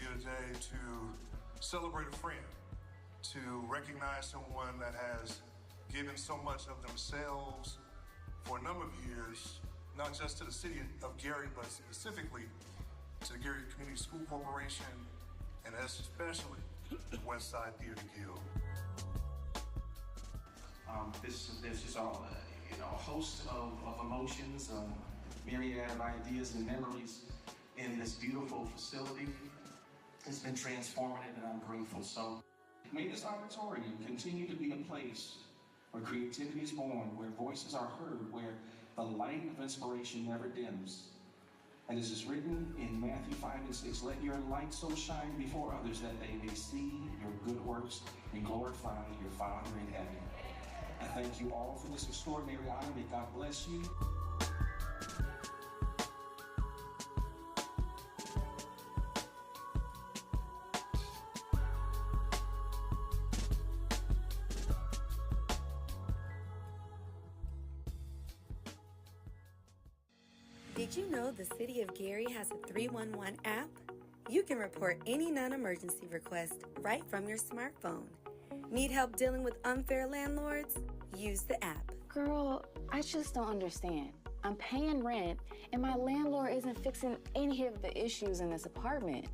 here today to celebrate a friend, to recognize someone that has given so much of themselves for a number of years, not just to the city of Gary, but specifically to the Gary Community School Corporation, and especially the West Side Theater Guild. There's just a host of emotions, myriad of ideas and memories in this beautiful facility. It's been transformative, and I'm grateful. So may this auditorium continue to be a place where creativity is born, where voices are heard, where the light of inspiration never dims. And as is written in Matthew 5:6, let your light so shine before others that they may see your good works and glorify your Father in heaven. I thank you all for this extraordinary honor. May God bless you. Did you know the City of Gary has a 311 app? You can report any non-emergency request right from your smartphone. Need help dealing with unfair landlords? Use the app. Girl, I just don't understand. I'm paying rent, and my landlord isn't fixing any of the issues in this apartment.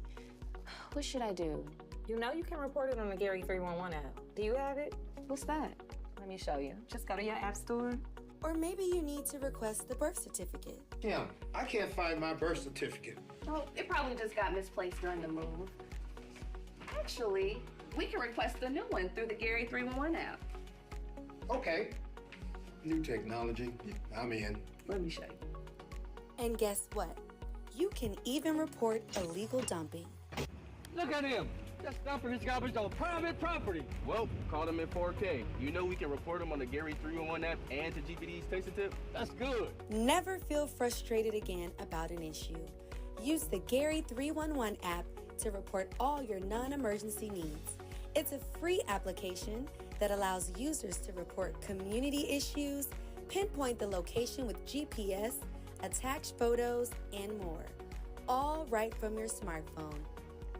What should I do? You know you can report it on the Gary 311 app. Do you have it? What's that? Let me show you. Just go to your app store. Or maybe you need to request the birth certificate. Yeah, I can't find my birth certificate. Oh, it probably just got misplaced during the move. Actually, we can request a new one through the Gary 311 app. Okay. New technology. I'm in. Let me show you. And guess what? You can even report illegal dumping. Look at him. Just dumping his garbage on private property. Well, caught him in 4K. You know we can report him on the Gary 311 app and to GPD's Taste and Tip? That's good. Never feel frustrated again about an issue. Use the Gary 311 app to report all your non-emergency needs. It's a free application that allows users to report community issues, pinpoint the location with GPS, attach photos, and more. All right from your smartphone.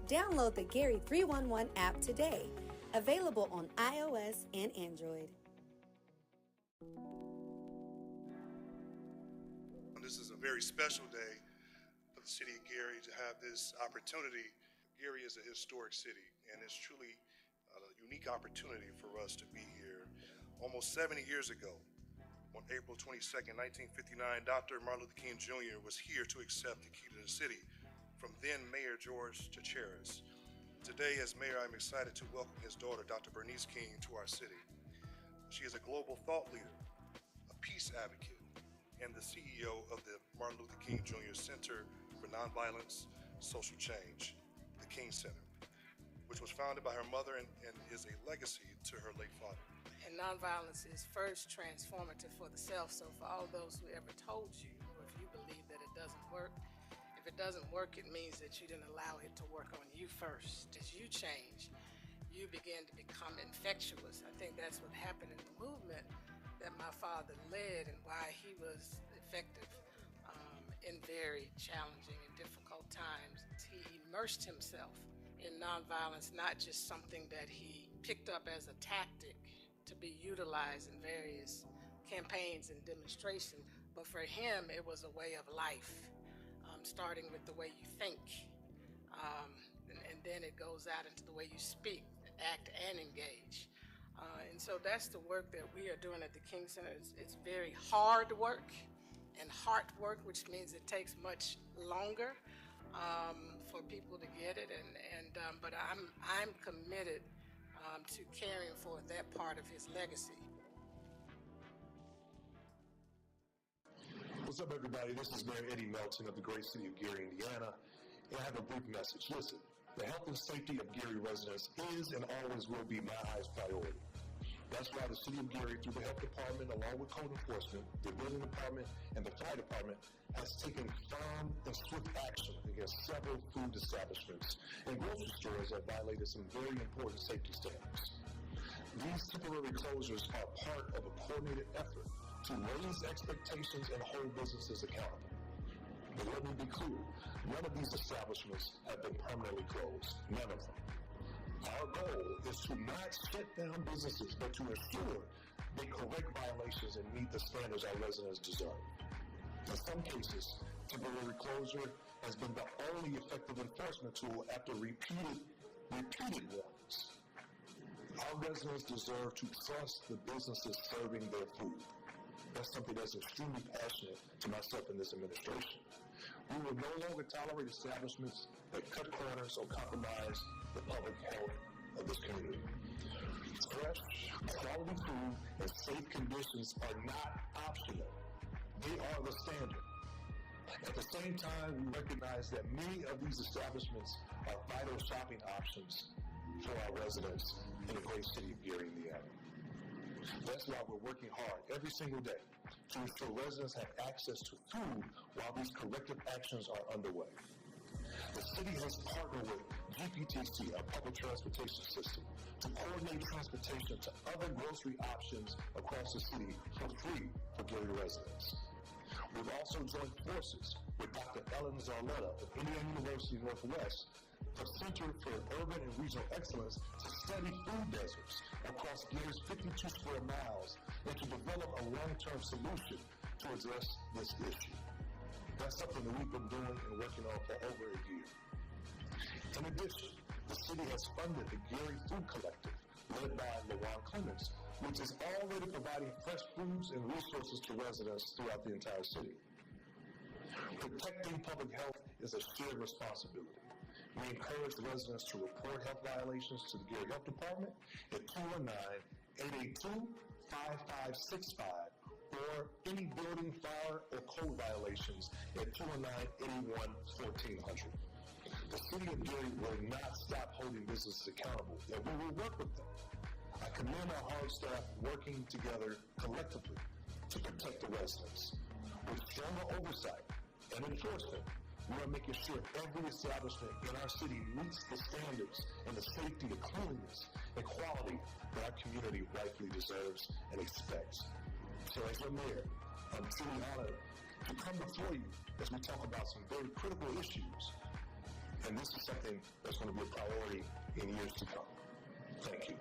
Download the Gary 311 app today. Available on iOS and Android. This is a very special day for the city of Gary to have this opportunity. Gary is a historic city, and it's truly a unique opportunity for us to be here. Almost 70 years ago, on April 22nd, 1959, Dr. Martin Luther King Jr. was here to accept the key to the city from then Mayor George Chacharis. Today, as mayor, I'm excited to welcome his daughter, Dr. Bernice King, to our city. She is a global thought leader, a peace advocate, and the CEO of the Martin Luther King Jr. Center for Nonviolence Social Change, the King Center, which was founded by her mother and is a legacy to her late father. And nonviolence is first transformative for the self, so for all those who ever told you, or if you believe that it doesn't work, if it doesn't work, it means that you didn't allow it to work on you first. As you change, you begin to become infectious. I think that's what happened in the movement that my father led and why he was effective in very challenging and difficult times. He immersed himself in nonviolence, not just something that he picked up as a tactic to be utilized in various campaigns and demonstrations, but for him it was a way of life, starting with the way you think, and then it goes out into the way you speak, act, and engage. And so that's the work that we are doing at the King Center. It's very hard work and heart work, which means it takes much longer for people to get it. But I'm committed to carrying forth that part of his legacy. What's up, everybody? This is Mayor Eddie Melton of the great city of Gary, Indiana, and I have a brief message. Listen, the health and safety of Gary residents is and always will be my highest priority. That's why the city of Gary, through the health department, along with code enforcement, the building department, and the fire department, has taken firm and swift action against several food establishments and grocery stores that violated some very important safety standards. These temporary closures are part of a coordinated effort to raise expectations and hold businesses accountable. But let me be clear, none of these establishments have been permanently closed. None of them. Our goal is to not shut down businesses, but to ensure they correct violations and meet the standards our residents deserve. In some cases, temporary closure has been the only effective enforcement tool after repeated warnings. Our residents deserve to trust the businesses serving their food. That's something that's extremely passionate to myself and this administration. We will no longer tolerate establishments that cut corners or compromise the public health of this community. Fresh, quality food and safe conditions are not optional. They are the standard. At the same time, we recognize that many of these establishments are vital shopping options for our residents in the great city of Gary, Indiana. That's why we're working hard every single day to ensure residents have access to food while these corrective actions are underway. The city has partnered with GPTC, our public transportation system, to coordinate transportation to other grocery options across the city for free for Gary residents. We've also joined forces with Dr. Ellen Zarletta of Indiana University Northwest, the Center for Urban and Regional Excellence, to study food deserts across Gary's 52 square miles and to develop a long-term solution to address this issue. That's something that we've been doing and working on for over a year. In addition, the city has funded the Gary Food Collective, led by LaJuan Clemens, which is already providing fresh foods and resources to residents throughout the entire city. Protecting public health is a shared responsibility. We encourage residents to report health violations to the Gary Health Department at 219-882-5565 or any building, fire, or code violations at 219-881-1400. The City of Gary will not stop holding businesses accountable, and we will work with them. I commend our hard staff working together collectively to protect the residents. With stronger oversight and enforcement, we are making sure every establishment in our city meets the standards and the safety, the cleanliness, and quality that our community rightfully deserves and expects. So as your mayor, I'm truly honored to come before you as we talk about some very critical issues. And this is something that's going to be a priority in years to come. Thank you.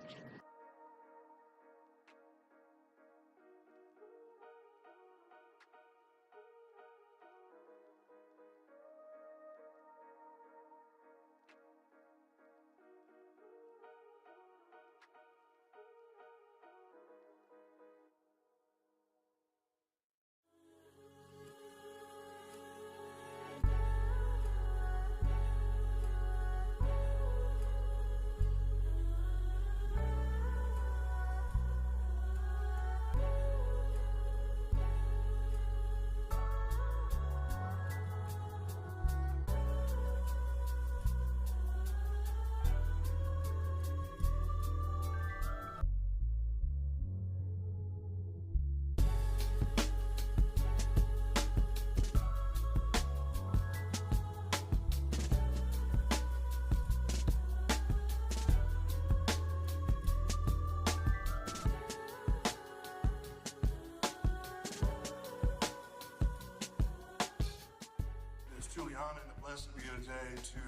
Truly honored and blessed to be here today to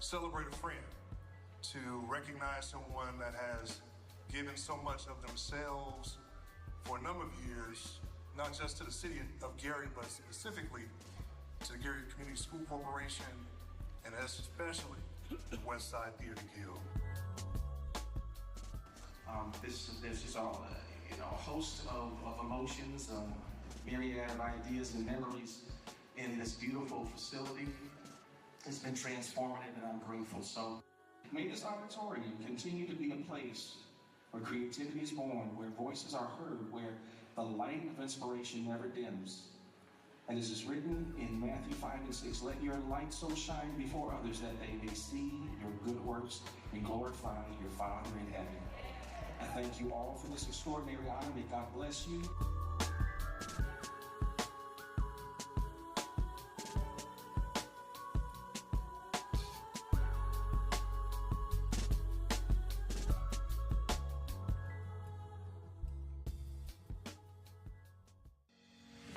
celebrate a friend, to recognize someone that has given so much of themselves for a number of years, not just to the city of Gary, but specifically to the Gary Community School Corporation, and especially the Westside Theater Guild. This is all, a host of emotions, myriad of ideas and memories in this beautiful facility. It's been transformative, and I'm grateful. So may this auditorium continue to be a place where creativity is born, where voices are heard, where the light of inspiration never dims. And as is written in Matthew 5:6, let your light so shine before others that they may see your good works and glorify your Father in heaven. I thank you all for this extraordinary honor. May God bless you.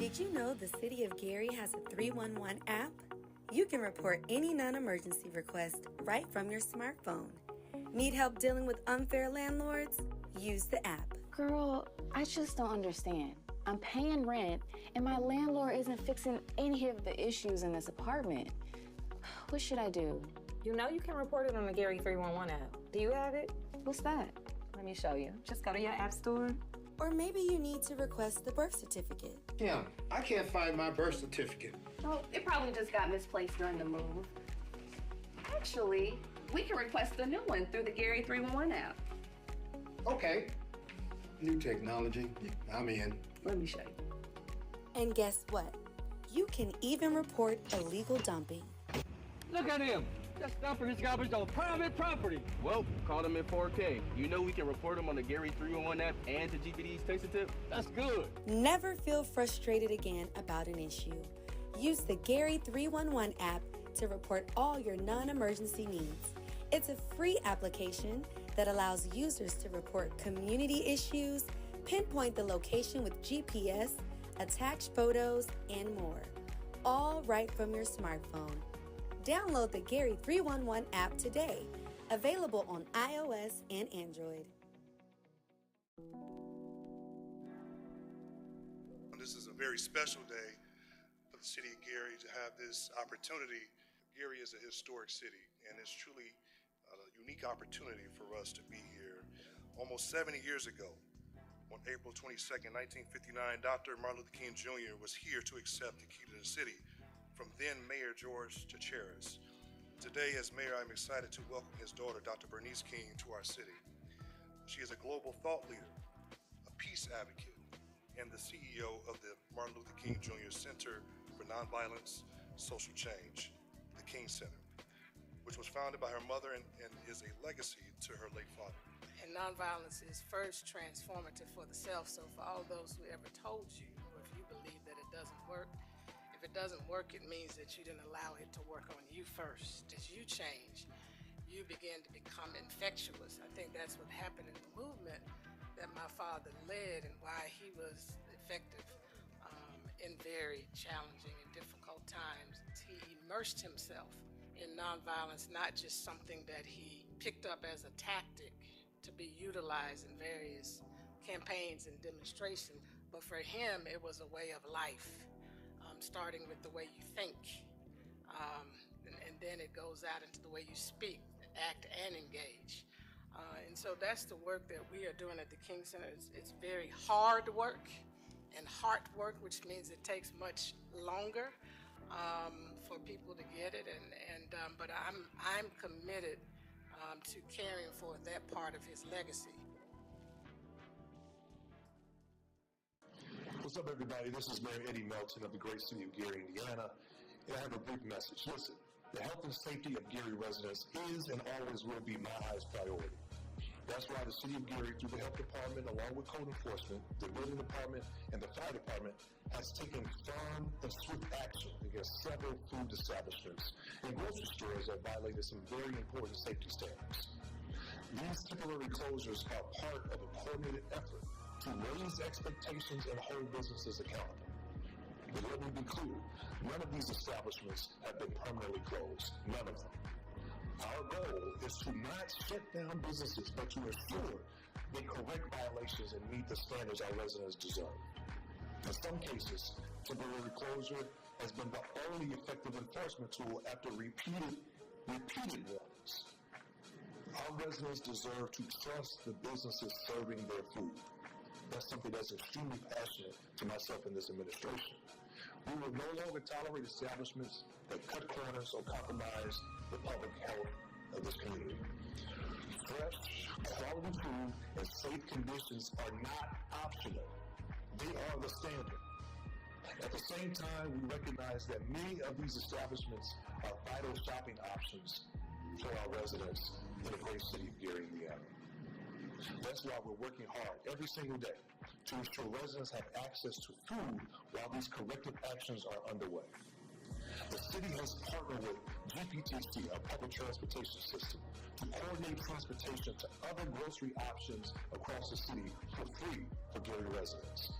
Did you know the City of Gary has a 311 app? You can report any non-emergency request right from your smartphone. Need help dealing with unfair landlords? Use the app. Girl, I just don't understand. I'm paying rent, and my landlord isn't fixing any of the issues in this apartment. What should I do? You know you can report it on the Gary 311 app. Do you have it? What's that? Let me show you. Just go to your app store. Or maybe you need to request the birth certificate. Kim, I can't find my birth certificate. Well, it probably just got misplaced during the move. Actually, we can request a new one through the Gary 311 app. Okay. New technology. I'm in. Let me show you. And guess what? You can even report illegal dumping. Look at him. Just dumping his garbage on private property. Well, call them in 4K. You know we can report them on the Gary 311 app and to GPD's Taste Tip. That's good. Never feel frustrated again about an issue. Use the Gary 311 app to report all your non-emergency needs. It's a free application that allows users to report community issues, pinpoint the location with GPS, attach photos, and more. All right from your smartphone. Download the Gary 311 app today. Available on iOS and Android. This is a very special day for the city of Gary to have this opportunity. Gary is a historic city, and it's truly a unique opportunity for us to be here. Almost 70 years ago, on April 22nd, 1959, Dr. Martin Luther King Jr. was here to accept the key to the city from then Mayor George Chacheras. Today, as mayor, I'm excited to welcome his daughter, Dr. Bernice King, to our city. She is a global thought leader, a peace advocate, and the CEO of the Martin Luther King Jr. Center for Nonviolence, Social Change, the King Center, which was founded by her mother and is a legacy to her late father. And nonviolence is first transformative for the self. So for all those who ever told you, or if you believe that it doesn't work, if it doesn't work, it means that you didn't allow it to work on you first. As you change, you begin to become infectious. I think that's what happened in the movement that my father led and why he was effective in very challenging and difficult times. He immersed himself in nonviolence, not just something that he picked up as a tactic to be utilized in various campaigns and demonstrations, but for him it was a way of life, starting with the way you think, and then it goes out into the way you speak, act, and engage. And so that's the work that we are doing at the King Center. It's very hard work and heart work, which means it takes much longer for people to get it, but I'm committed to carrying forth that part of his legacy. What's up, everybody? This is Mayor Eddie Melton of the great city of Gary, Indiana, and I have a brief message. Listen, the health and safety of Gary residents is and always will be my highest priority. That's why the city of Gary, through the health department, along with code enforcement, the building department, and the fire department, has taken firm and swift action against several food establishments and grocery stores that violated some very important safety standards. These temporary closures are part of a coordinated effort to raise expectations and hold businesses accountable. But let me be clear, none of these establishments have been permanently closed. None of them. Our goal is to not shut down businesses, but to ensure they correct violations and meet the standards our residents deserve. In some cases, temporary closure has been the only effective enforcement tool after repeated warnings. Our residents deserve to trust the businesses serving their food. That's something that's extremely passionate to myself and this administration. We will no longer tolerate establishments that cut corners or compromise the public health of this community. Fresh, quality food and safe conditions are not optional. They are the standard. At the same time, we recognize that many of these establishments are vital shopping options for our residents in the great city of Gary, Indiana. That's why we're working hard every single day to ensure residents have access to food while these corrective actions are underway. The city has partnered with GPTC, our public transportation system, to coordinate transportation to other grocery options across the city for free for Gary residents.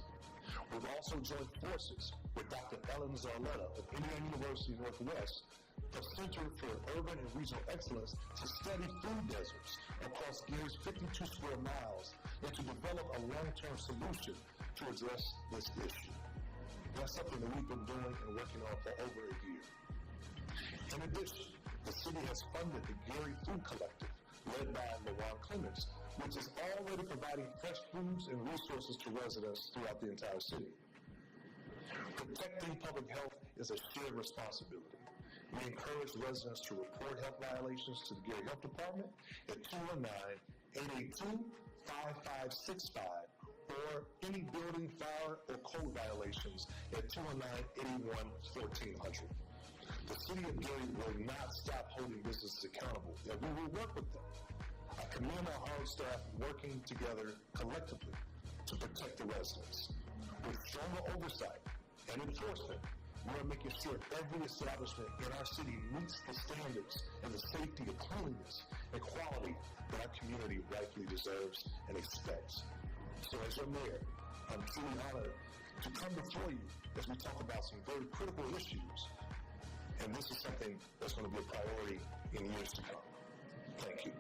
We've also joined forces with Dr. Ellen Zarletta of Indiana University Northwest, the Center for Urban and Regional Excellence, to study food deserts across Gary's 52 square miles and to develop a long-term solution to address this issue. That's something that we've been doing and working on for over a year. In addition, the city has funded the Gary Food Collective, led by LaJuan Clements, which is already providing fresh foods and resources to residents throughout the entire city. Protecting public health is a shared responsibility. We encourage residents to report health violations to the Gary Health Department at 219-882-5565 or any building, fire, or code violations at 219-881-1400. The City of Gary will not stop holding businesses accountable, and we will work with them. I commend our hard staff working together collectively to protect the residents. With stronger oversight and enforcement, we are making sure every establishment in our city meets the standards and the safety of cleanliness and quality that our community rightfully deserves and expects. So as your mayor, I'm truly honored to come before you as we talk about some very critical issues. And this is something that's going to be a priority in years to come. Thank you.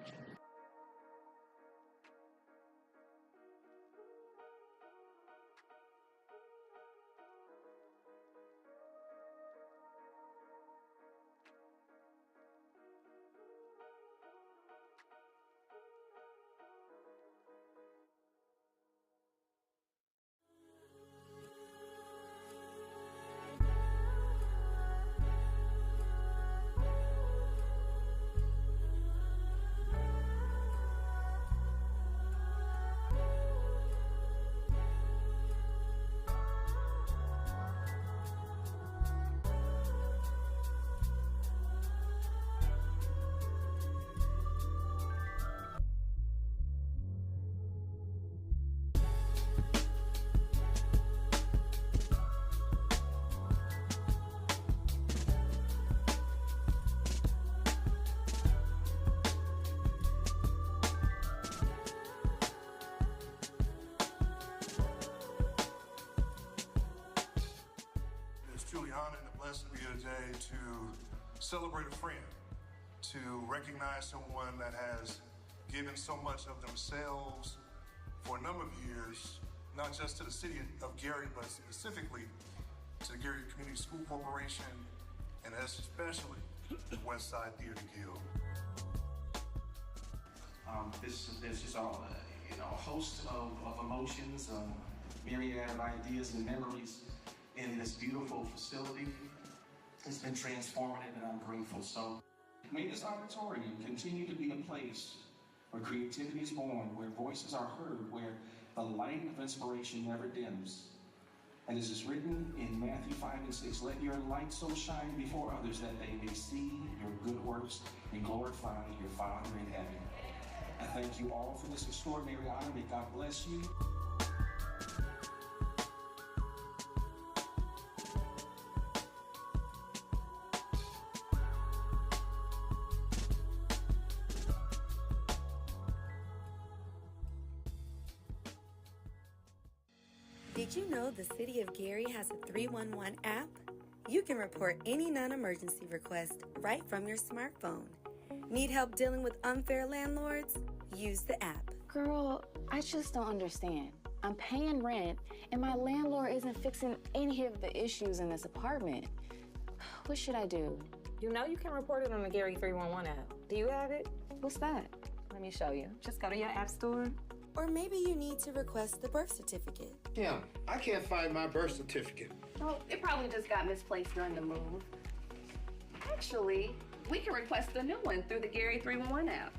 To celebrate a friend, to recognize someone that has given so much of themselves for a number of years, not just to the city of Gary, but specifically to the Gary Community School Corporation, and especially the Westside Theater Guild. There's just a host of emotions, myriad of ideas and memories in this beautiful facility. It's been transformative, and I'm grateful. So may this auditorium continue to be a place where creativity is born, where voices are heard, where the light of inspiration never dims. And as is written in Matthew 5:6, let your light so shine before others that they may see your good works and glorify your Father in heaven. I thank you all for this extraordinary honor. May God bless you. Did you know the City of Gary has a 311 app? You can report any non-emergency request right from your smartphone. Need help dealing with unfair landlords? Use the app. Girl, I just don't understand. I'm paying rent, and my landlord isn't fixing any of the issues in this apartment. What should I do? You know you can report it on the Gary 311 app. Do you have it? What's that? Let me show you. Just go to your app store. Or maybe you need to request the birth certificate. Yeah, I can't find my birth certificate. Oh, it probably just got misplaced during the move. Actually, we can request a new one through the Gary 311 app.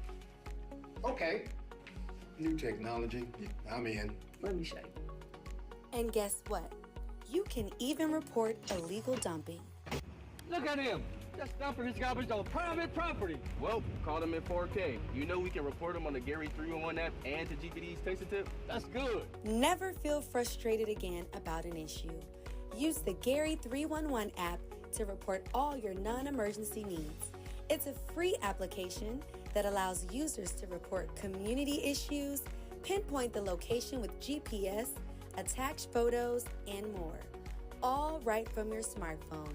Okay. New technology. I'm in. Let me show you. And guess what? You can even report illegal dumping. Look at him! Just dumping his garbage on private property. Well, caught him in 4K. You know we can report him on the Gary 311 app and to GPD's Taste Tip? That's good. Never feel frustrated again about an issue. Use the Gary 311 app to report all your non-emergency needs. It's a free application that allows users to report community issues, pinpoint the location with GPS, attach photos, and more, all right from your smartphone.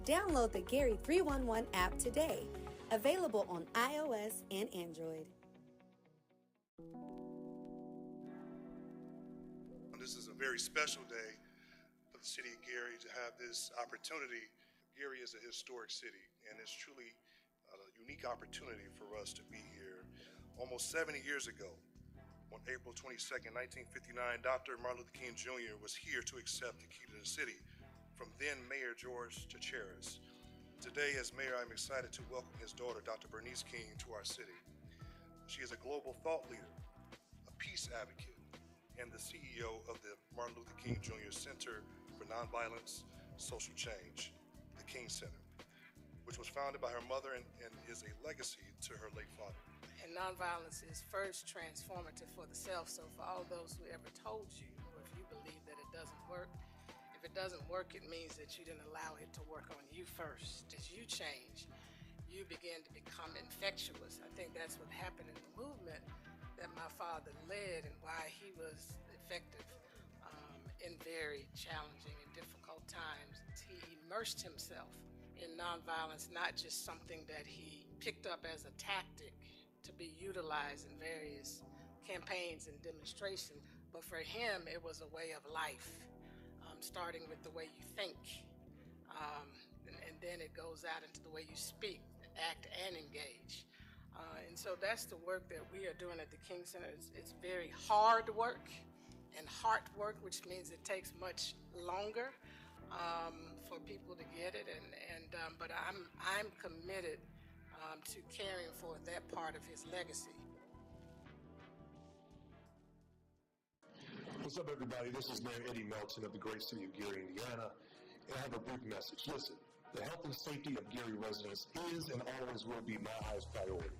Download the Gary 311 app today, available on iOS and Android. This is a very special day for the city of Gary to have this opportunity. Gary is a historic city, and it's truly a unique opportunity for us to be here. Almost 70 years ago, on April 22nd, 1959, Dr. Martin Luther King Jr. was here to accept the key to the city from then Mayor George Chacharis. Today, as mayor, I'm excited to welcome his daughter, Dr. Bernice King, to our city. She is a global thought leader, a peace advocate, and the CEO of the Martin Luther King Jr. Center for Nonviolence, Social Change, the King Center, which was founded by her mother and is a legacy to her late father. And nonviolence is first transformative for the self. So for all those who ever told you, or if you believe that it doesn't work, if it doesn't work, it means that you didn't allow it to work on you first. As you change, you begin to become infectious. I think that's what happened in the movement that my father led and why he was effective in very challenging and difficult times. He immersed himself in nonviolence, not just something that he picked up as a tactic to be utilized in various campaigns and demonstrations, but for him it was a way of life, starting with the way you think, and then it goes out into the way you speak, act, and engage. And so that's the work that we are doing at the King Center. It's very hard work and heart work, which means it takes much longer for people to get it, but I'm committed to caring for that part of his legacy. What's up, everybody? This is Mayor Eddie Melton of the great city of Gary, Indiana, and I have a brief message. Listen, the health and safety of Gary residents is and always will be my highest priority.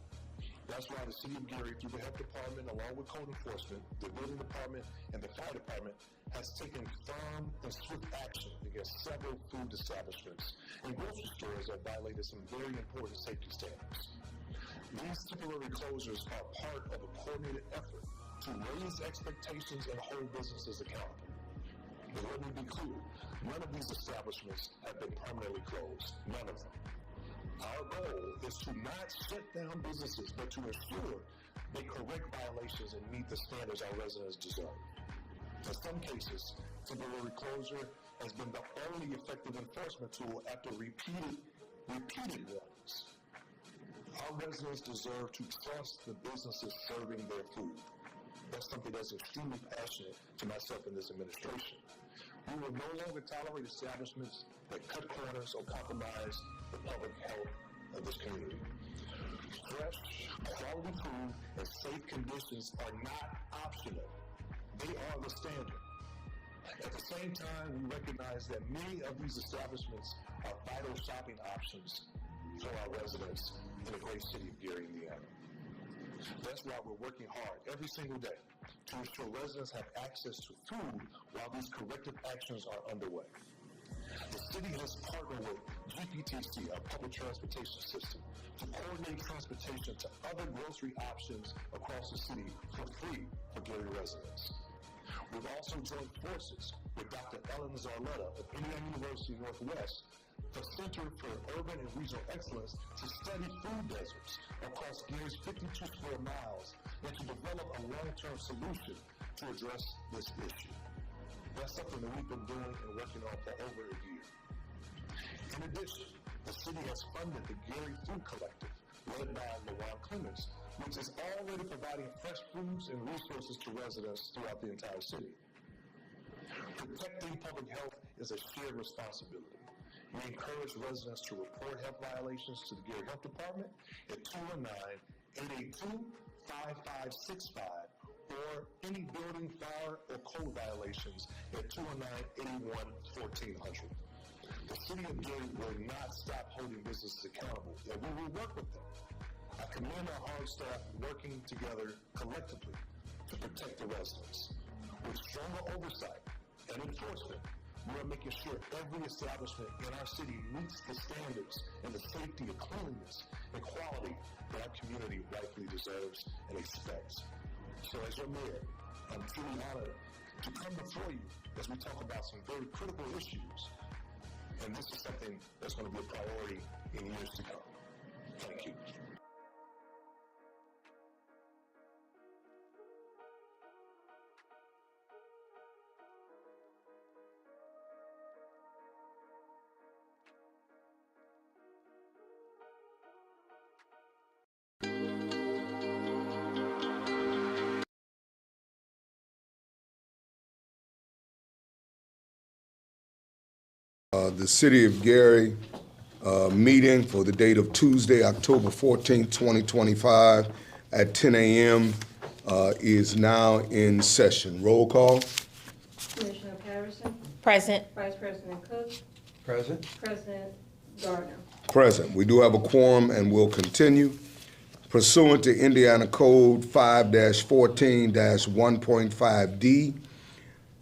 That's why the city of Gary, through the health department, along with code enforcement, the building department, and the fire department, has taken firm and swift action against several food establishments and grocery stores that violated some very important safety standards. These temporary closures are part of a coordinated effort to raise expectations and hold businesses accountable. But let me be clear, none of these establishments have been permanently closed. None of them. Our goal is to not shut down businesses, but to ensure they correct violations and meet the standards our residents deserve. In some cases, temporary closure has been the only effective enforcement tool after repeated warnings. Our residents deserve to trust the businesses serving their food. That's something that's extremely passionate to myself and this administration. We will no longer tolerate establishments that cut corners or compromise the public health of this community. Fresh, quality food and safe conditions are not optional. They are the standard. At the same time, we recognize that many of these establishments are vital shopping options for our residents in the great city of Gary, Indiana. That's why we're working hard every single day to ensure residents have access to food while these corrective actions are underway. The city has partnered with GPTC, our public transportation system, to coordinate transportation to other grocery options across the city for free for Gary residents. We've also joined forces with Dr. Ellen Zarletta of Indiana University Northwest, the Center for Urban and Regional Excellence, to study food deserts across Gary's 52 square miles and to develop a long-term solution to address this issue. That's something that we've been doing and working on for over a year. In addition, the city has funded the Gary Food Collective, led by LaJuan Clemens, which is already providing fresh foods and resources to residents throughout the entire city. Protecting public health is a shared responsibility. We encourage residents to report health violations to the Gary Health Department at 219-882-5565 or any building, fire, or code violations at 219-881-1400. The city of Gary will not stop holding businesses accountable, and we will work with them. I commend our hard staff working together collectively to protect the residents. With stronger oversight and enforcement, we are making sure every establishment in our city meets the standards and the safety of cleanliness and quality that our community rightfully deserves and expects. So as your mayor, I'm truly honored to come before you as we talk about some very critical issues. And this is something that's going to be a priority in years to come. Thank you. The City of Gary meeting for the date of Tuesday, October 14th, 2025 at 10 a.m. Is now in session. Roll call. Commissioner Patterson. Present. Vice President Cook. Present. President Gardner. Present. We do have a quorum and will continue. Pursuant to Indiana Code 5-14-1.5D,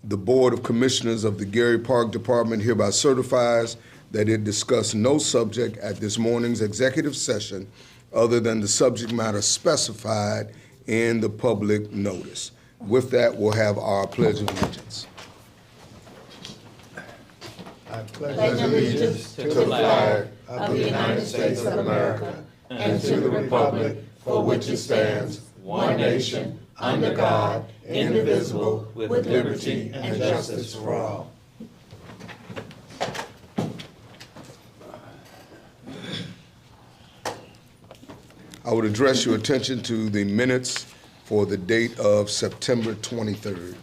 the Board of Commissioners of the Gary Park Department hereby certifies that it discussed no subject at this morning's executive session other than the subject matter specified in the public notice. With that, we'll have our Pledge of Allegiance. I pledge allegiance to the flag of the United States of America and to the republic for which it stands, one nation, under God, indivisible, with liberty and justice for all. I would address your attention to the minutes for the date of September 23rd.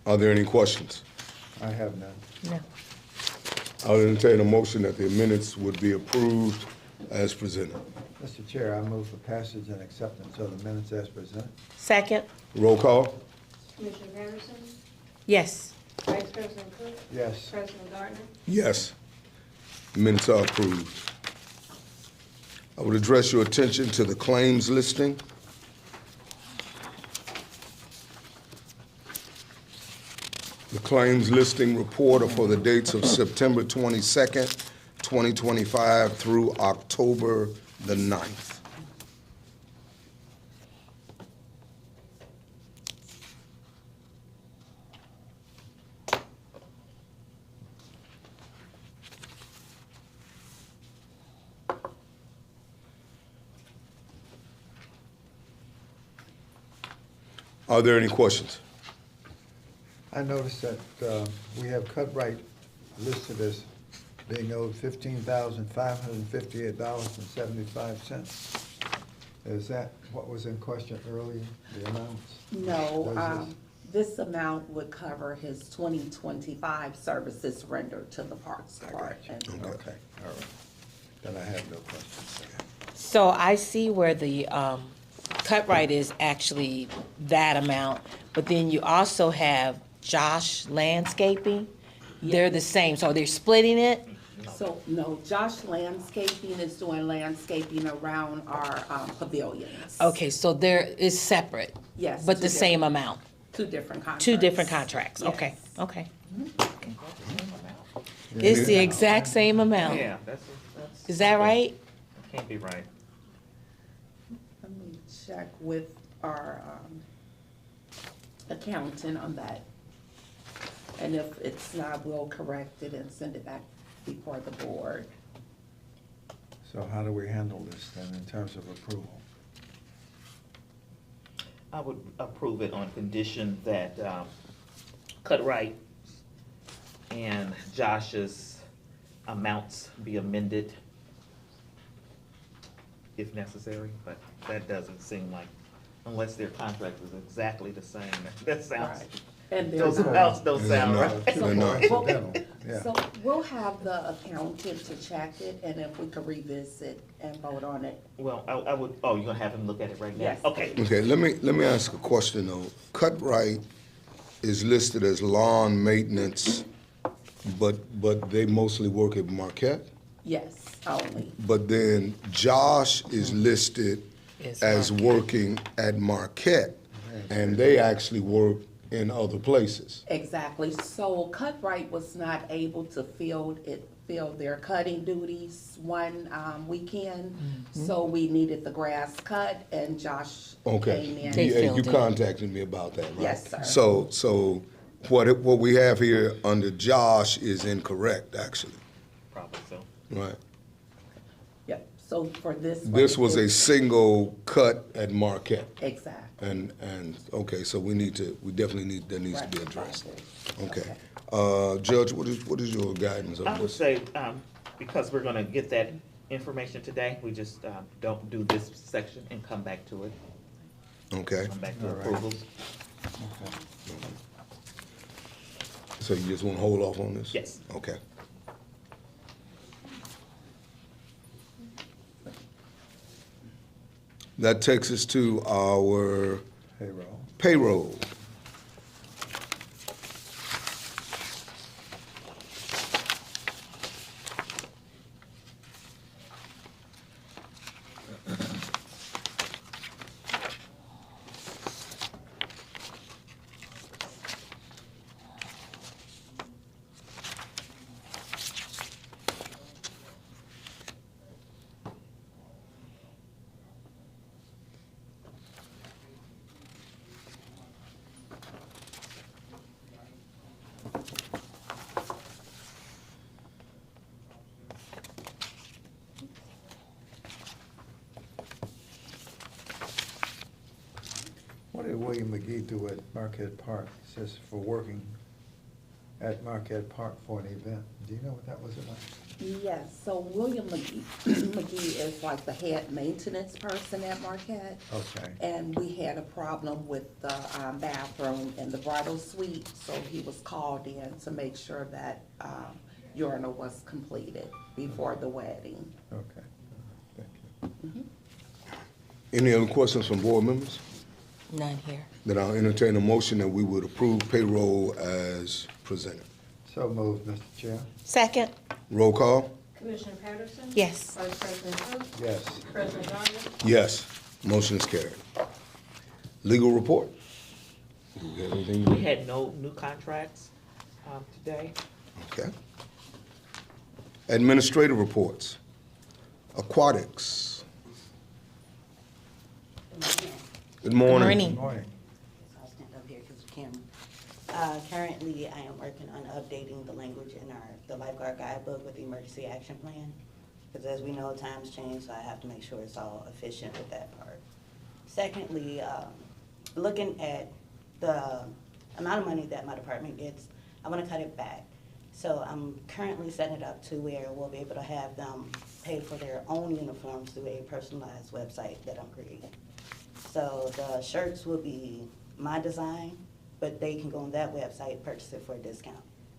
Are there any questions? I have none. No. I'll entertain a motion that the minutes would be approved as presented. Mr. Chair, I move for passage and acceptance of the minutes as presented. Second. Roll call. Commissioner Patterson. Yes. Vice President Cook. Yes. President Gardner. Yes. Minutes are approved. I would address your attention to the claims listing. The claims listing report are for the dates of September 22nd, 2025 through October the 9th. Are there any questions? I noticed that we have Cutright listed as being owed $15,558.75. Is that what was in question earlier, the amounts? No, this amount would cover his 2025 services rendered to the Parks Department. Okay, all right. Then I have no questions. So I see where the Cutright is actually that amount, but then you also have Josh Landscaping. They're the same, so they're splitting it? So, no, Josh Landscaping is doing landscaping around our pavilions. Okay, so there is separate? Yes. But the same amount? Two different contracts. Two different contracts, Yes. okay, okay. It's the exact same amount. Yeah, that's. Is that right? Can't be right. Let me check with our accountant on that. And if it's not, we'll correct it and send it back before the board. So how do we handle this then in terms of approval? I would approve it on condition that Cutright and Josh's amounts be amended if necessary, but that doesn't seem like, unless their contract is exactly the same, that sounds And they're Those not. amounts don't sound right. They're not. So we'll have the accountant to check it, and if we could revisit and vote on it. Well, I would, oh, you're gonna have him look at it right now? Yes. Okay. Okay, let me ask a question though. Cutright is listed as lawn maintenance, but they mostly work at Marquette? Yes, only. But then Josh is listed It's as working at Marquette, and they actually work in other places. Exactly. So Cutright was not able to fill their cutting duties one weekend. So we needed the grass cut, and Josh came in. You contacted me about that, right? Yes, sir. So what we have here under Josh is incorrect, actually, Probably so. right? Yep. So for this one, This was a it's- single cut at Marquette. Exactly. And, okay, so that needs to be addressed. Right. Okay. Judge, what is your guidance on I would this? say, because we're gonna get that information today, we just, don't do this section and come back to it. Okay, Come back to All right. approvals. so you just want to hold off on this? Yes. Okay. That takes us to our payroll. What did William McGee do at Marquette Park? It says for working at Marquette Park for an event. Do you know what that was about? Yes, so William McGee is like the head maintenance person at Marquette. Okay. And we had a problem with the bathroom in the bridal suite, so he was called in to make sure that urinal was completed before the wedding. Okay. Thank you. Any other questions from board members? None here. Then I'll entertain a motion that we would approve payroll as presented. So moved, Mr. Chair. Second? Roll call? Commissioner Patterson? Yes. Vice President Cook? Yes. President Gardner? Yes. Motion is carried. Legal report? Do we have anything? We had no new contracts, today. Okay. Administrative reports. Aquatics. Good morning. Good morning. I'll stand up here because of the camera. Currently, I am working on updating the language in the lifeguard guidebook with the emergency action plan. Because as we know, times change, so I have to make sure it's all efficient with that part. Secondly, looking at the amount of money that my department gets, I want to cut it back. So I'm currently setting it up to where we'll be able to have them pay for their own uniforms through a personalized website that I'm creating. So the shirts will be my design, but they can go on that website, purchase it for a discount.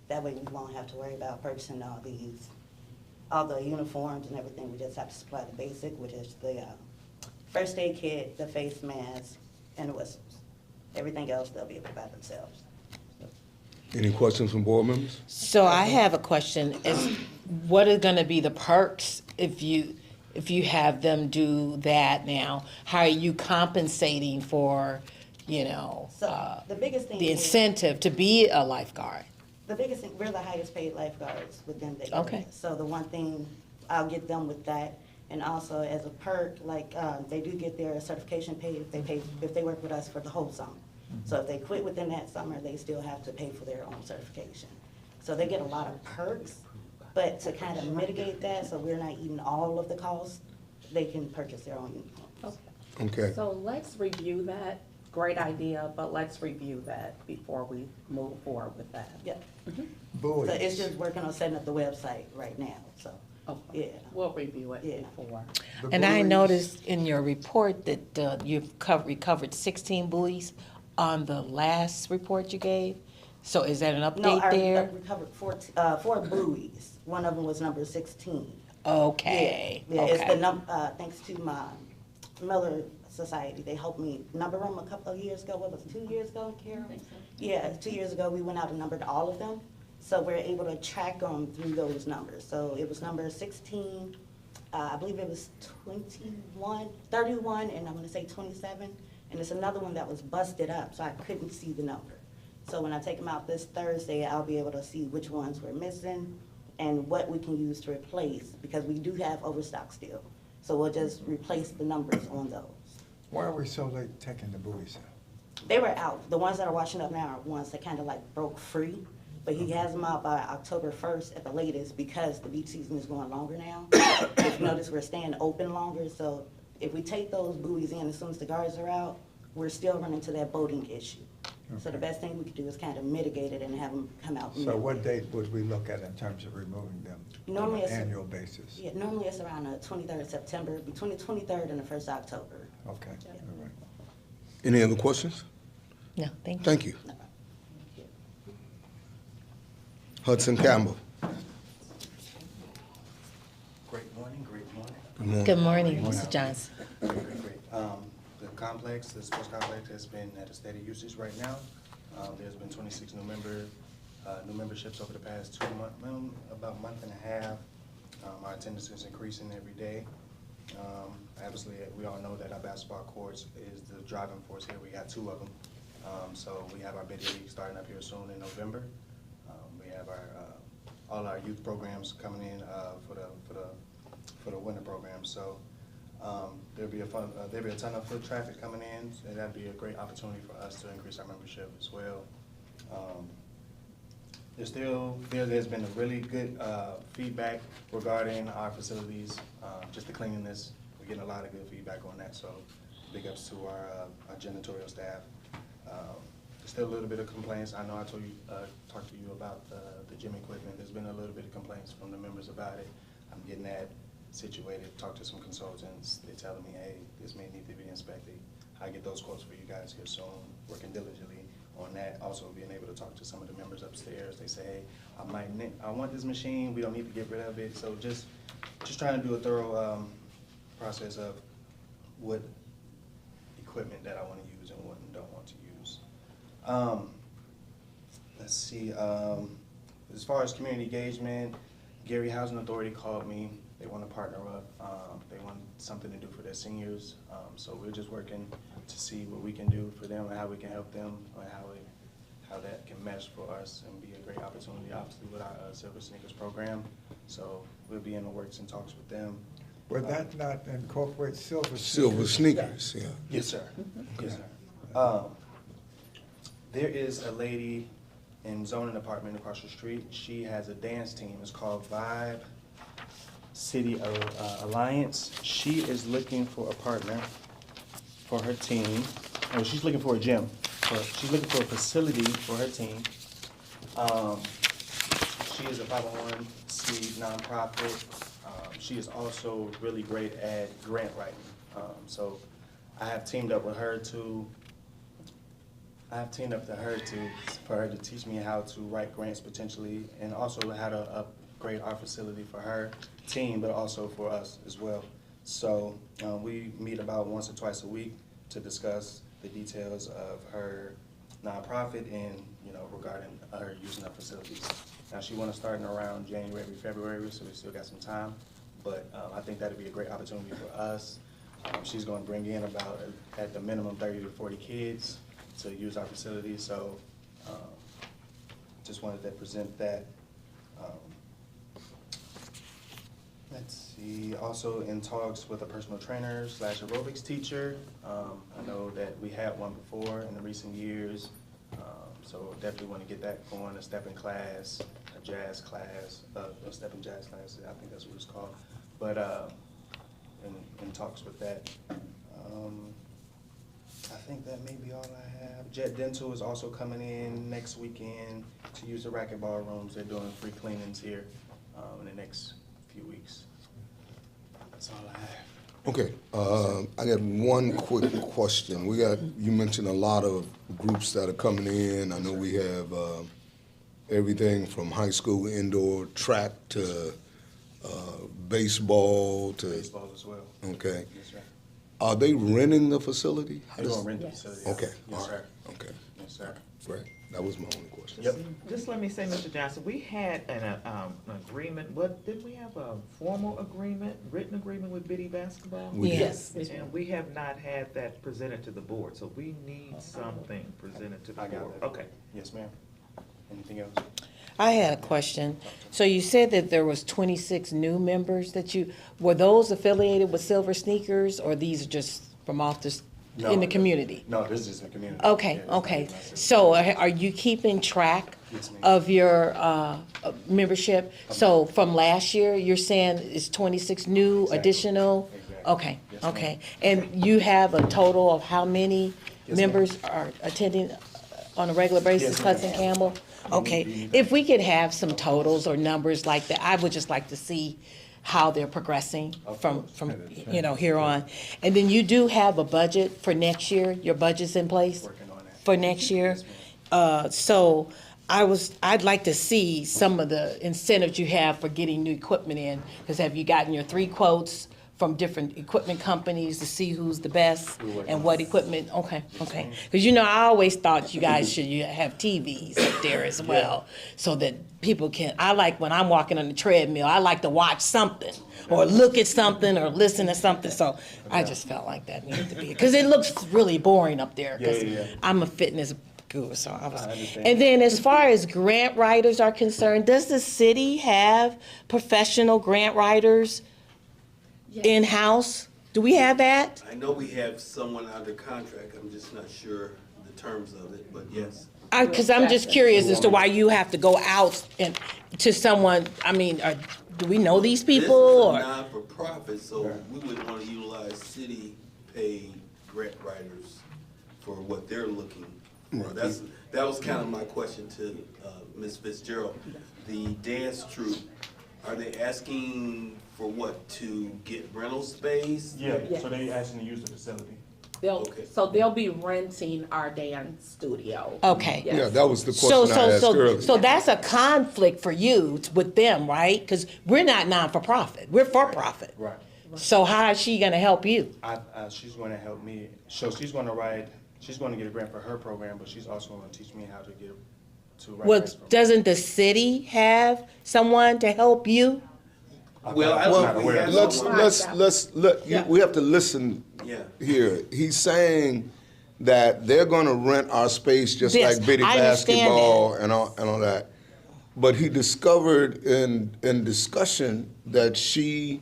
That way we won't have to worry about purchasing all the uniforms and everything. We just have to supply the basic, which is the first aid kit, the face mask, and the whistles. Everything else they'll be able to buy themselves. Any questions from board members? So I have a question. What are gonna be the perks if you have them do that now? How are you compensating for, So the biggest thing the is- incentive to be a lifeguard? The biggest thing, we're the highest paid lifeguards within the area. Okay. So the one thing, I'll get them with that. And also as a perk, they do get their certification paid if they work with us for the whole summer. So if they quit within that summer, they still have to pay for their own certification. So they get a lot of perks, but to kind of mitigate that, so we're not eating all of the costs, they can purchase their own uniforms. Okay. So let's review that. Great idea, but let's review that before we move forward with that. Yeah. Buoys. So it's just working on setting up the website right now, so, yeah. We'll review it Yeah. before. And I noticed in your report that you've recovered 16 buoys on the last report you gave. So is that an No, update I there? recovered four buoys. One of them was number 16. Okay. Yeah, it's Okay. the thanks to my Miller Society. They helped me number them a couple of years ago. What was it, 2 years ago, Carol? I think so. Yeah, 2 years ago, we went out and numbered all of them. So we're able to track them through those numbers. So it was number 16, I believe it was 21, 31, and I'm gonna say 27. And it's another one that was busted up, so I couldn't see the number. So when I take them out this Thursday, I'll be able to see which ones we're missing and what we can use to replace, because we do have overstock still. So we'll just replace the numbers on those. Why are we so late taking the buoys out? They were out. The ones that are washing up now are ones that kind of like broke free. But he has them out by October 1st at the latest, because the beach season is going longer now. If you notice, we're staying open longer. So if we take those buoys in as soon as the guards are out, we're still running into that boating issue. So the best thing we could do is kind of mitigate it and have them come out. So what date would we look at in terms of removing them Normally on an it's annual basis? Yeah, normally it's around the 23rd of September, between the 23rd and the 1st of October. Okay, all right. Any other questions? No, thank you. Thank you. Hudson Campbell. Great morning, great morning. Good morning. Good morning, Mr. Johnson. Great. The complex, the sports complex has been at a steady usage right now. There's been 26 new memberships over the past 2 months, about a month and a half. Our attendance is increasing every day. Obviously, we all know that our basketball courts is the driving force here. We got 2 of them. So we have our Biddy League starting up here soon in November. We have our all our youth programs coming in for the winter program. So there'll be a ton of foot traffic coming in, and that'd be a great opportunity for us to increase our membership as well. There's been a really good feedback regarding our facilities, just the cleanliness. We're getting a lot of good feedback on that. So big ups to our janitorial staff. There's still a little bit of complaints. I know I talked to you about the gym equipment. There's been a little bit of complaints from the members about it. I'm getting that situated, talked to some consultants. They're telling me, hey, this may need to be inspected. I get those quotes for you guys here soon, working diligently on that. Also being able to talk to some of the members upstairs. They say, hey, I want this machine. We don't need to get rid of it. So just trying to do a thorough process of what equipment that I want to use and what I don't want to use. Let's see, as far as community engagement, Gary Housing Authority called me. They want to partner up. They want something to do for their seniors. So we're just working to see what we can do for them and how we can help them, and how that can mesh for us and be a great opportunity, obviously, with our Silver Sneakers program. So we'll be in the works and talks with them. Would that not incorporate Silver Sneakers? Silver Sneakers, yeah. Yes, sir. Yes, sir. There is a lady in zoning department across the street. She has a dance team. It's called Vibe City Alliance. She is looking for a partner for her team. Oh, she's looking for a gym. She's looking for a facility for her team. She is a 501c nonprofit. She is also really great at grant writing. So I have teamed up with her for her to teach me how to write grants potentially, and also how to upgrade our facility for her team, but also for us as well. So we meet about once or twice a week to discuss the details of her nonprofit and, regarding her using our facilities. Now she want to start in around January, February, so we still got some time. But I think that'd be a great opportunity for us. She's going to bring in about, at the minimum, 30 to 40 kids to use our facilities. So just wanted to present that. Let's see, also in talks with a personal trainer / aerobics teacher. I know that we had one before in the recent years. So definitely want to get that going, a stepping class, a jazz class, a stepping jazz class, I think that's what it's called. But in talks with that. I think that may be all I have. Jet Dental is also coming in next weekend to use the racquetball rooms. They're doing free cleanings here in the next few weeks. That's all I have. Okay, I got one quick question. You mentioned a lot of groups that are coming in. I know we have everything from high school indoor track to baseball to. Baseball as well. Okay. Yes, sir. Are they renting the facility? How They're does- gonna rent the facility. Okay, Yes, all sir. right, okay, Yes, sir. great. That was my only question. Yep. Just let me say, Mr. Johnson, we had an agreement, didn't we have a formal agreement, written agreement with Biddy Basketball? We did. Yes. And we have not had that presented to the board, so we need something presented to the I got board. that. Okay. Yes, ma'am. Anything else? I had a question. So you said that there was 26 new members were those affiliated with Silver Sneakers, or these are just from off the, No, in the community? No, this is just the community. Okay, Yeah, it's not okay. even us. So are you keeping track Yes, ma'am. of your membership? So from last year, you're saying it's 26 new Exactly. additional? Exactly. Okay, Yes, ma'am. okay. And you have a total of how many Yes, ma'am. members are attending on a regular basis, Yes, ma'am. Hudson Campbell? We Okay, need if we could have some totals or numbers like that, I would just like to see how they're progressing Of from, course. here on. And then you do have a budget for next year, your budget's in place? Working on that. For next year? Yes, ma'am. So I'd like to see some of the incentives you have for getting new equipment in, because have you gotten your 3 quotes from different equipment companies to see who's the best and what equipment? Okay. Because I always thought you guys should have TVs up there as well, so that people I like when I'm walking on the treadmill, I like to watch something, or look at something, or listen to something, so I just felt like that needed to be, because it looks really boring up there, because Yeah. I'm a fitness guru, so I was. I understand. And then as far as grant writers are concerned, does the city have professional grant writers in-house? Do we have that? I know we have someone under contract, I'm just not sure the terms of it, but yes. Because I'm just curious as to why you have to go out and to someone, do we know these people, This is a or? non-for-profit, so we would want to utilize city-paid grant writers for what they're looking for. That was kind of my question to Ms. Fitzgerald. The dance troupe, are they asking for what, to get rental space? Yeah, Yes. so they asking to use the facility. So they'll be renting our dance studio. Okay. Yes. Yeah, that was the question I asked earlier. So that's a conflict for you with them, right? Because we're not non-for-profit, we're for-profit. Right. So how is she gonna help you? She's going to help me. So she's going to get a grant for her program, but she's also going to teach me how to get to write Well, grants for. doesn't the city have someone to help you? We have to listen Yeah. here. He's saying that they're gonna rent our space just Yes, like Biddy I understand Basketball and all that. But he discovered in discussion that she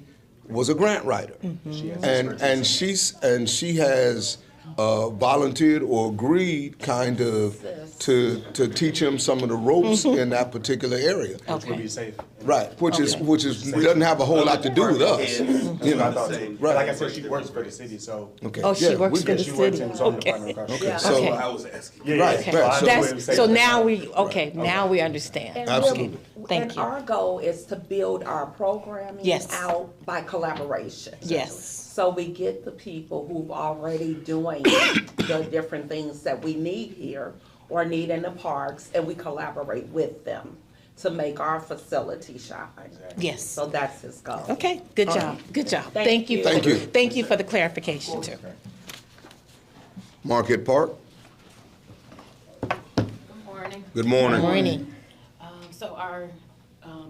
was a grant writer. And she has volunteered or agreed kind of to teach him some of the ropes in that particular area. Which would be safe. Right, which is doesn't have a whole lot to do with us. That's You what I know, thought. right. Like I said, she works for the city, so. Okay. Oh, she Yeah, works we for can- the She works city. in the zoning Okay. department across the Okay, street. so- That's what I was asking. Yeah, Right, yeah. right. So I know where to say So that. now now we understand. And Absolutely. Thank and you. our goal is to build our programming Yes. out by collaboration. Yes. So we get the people who've already doing the different things that we need here or need in the parks, and we collaborate with them to make our facility shine. Yes. So that's his goal. Okay, good job, good job. Thank you. Thank you. Thank you for the clarification, too. Market Park, Good morning. good morning. Morning. So our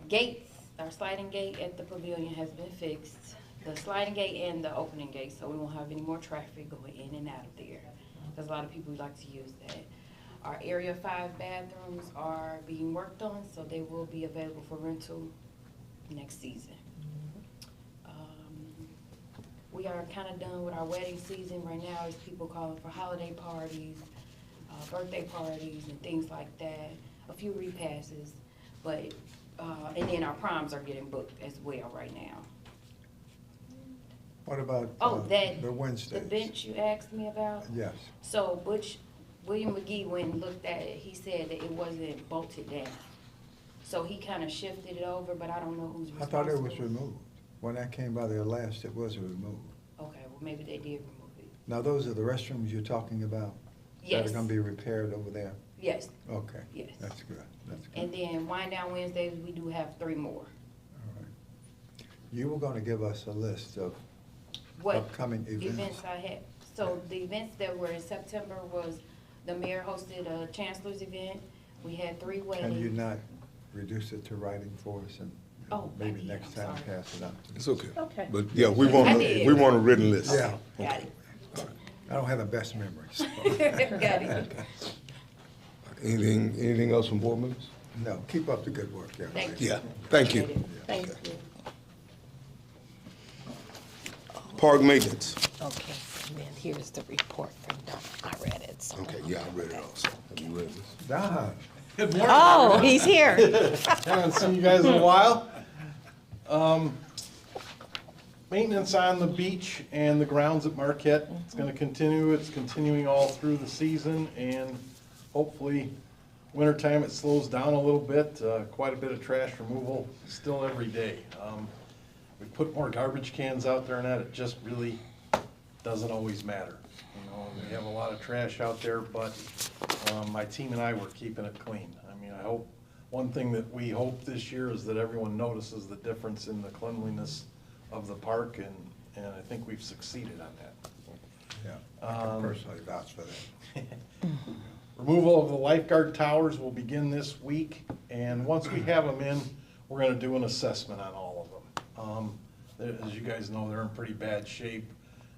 gates, our sliding gate at the pavilion has been fixed. The sliding gate and the opening gate, so we won't have any more traffic going in and out of there. There's a lot of people who like to use that. Our Area 5 bathrooms are being worked on, so they will be available for rental next season. We are kind of done with our wedding season right now, as people calling for holiday parties, birthday parties and things like that. A few repasses, but, and then our proms are getting booked as well right now. What about The the Wednesdays? The bench you asked me about? Yes. So William McGee went and looked at it, he said that it wasn't bolted down. So he kind of shifted it over, but I don't know who's I responsible. thought it was removed. When I came by there last, it was removed. Okay. maybe they did remove it. Now, those are the restrooms you're talking about? That Yes. are gonna be repaired over there? Yes. Okay. Yes. That's good, that's good. And then Wind Down Wednesdays, we do have 3 more. You were gonna give us a list of What upcoming events. I had. So the events that were in September was the mayor hosted a chancellor's event. We had 3 weddings. Can you not reduce it to writing for us and Oh, maybe yeah, next I'm time sorry. pass it on? It's okay. Okay. But yeah, we want, I did. we want a written list. Yeah. Got it. I don't have the best memories. Got it. Anything else from board members? No, keep up the good work, yeah. Thank you. Yeah, thank you. Thank you. Park maintenance. Okay, and then here's the report from Don. I read it, so. Okay, yeah, I read it also. Have you read this? Don. Good morning. Oh, he's here. Haven't seen you guys in a while. Maintenance on the beach and the grounds at Marquette. It's gonna continue. It's continuing all through the season, and hopefully wintertime it slows down a little bit. Quite a bit of trash removal still every day. We put more garbage cans out there and that, it just really doesn't always matter. You know, we have a lot of trash out there, but my team and I were keeping it clean. I mean, I hope, one thing that we hope this year is that everyone notices the difference in the cleanliness of the park, and I think we've succeeded on that. Yeah, I can personally vouch for that. Removal of the lifeguard towers will begin this week, and once we have them in, we're gonna do an assessment on all of them. As you guys know, they're in pretty bad shape.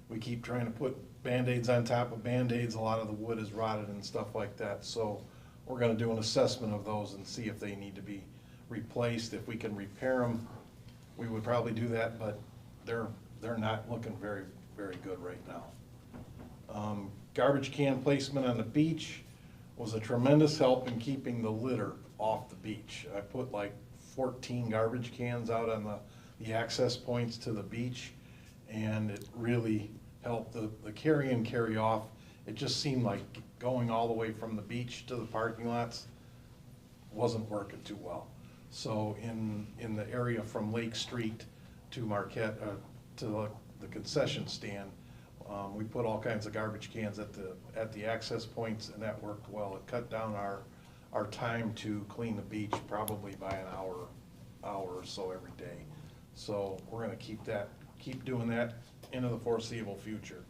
We keep trying to put Band-Aids on top of Band-Aids. A lot of the wood is rotted and stuff like that, so we're gonna do an assessment of those and see if they need to be replaced. If we can repair them, we would probably do that, but they're not looking very, very good right now. Garbage can placement on the beach was a tremendous help in keeping the litter off the beach. I put like 14 garbage cans out on the access points to the beach, and it really helped the carry in, carry off. It just seemed like going all the way from the beach to the parking lots wasn't working too well. So in the area from Lake Street to Marquette, to the concession stand, we put all kinds of garbage cans at the access points, and that worked well. It cut down our time to clean the beach probably by an hour or so every day. So we're gonna keep doing that into the foreseeable future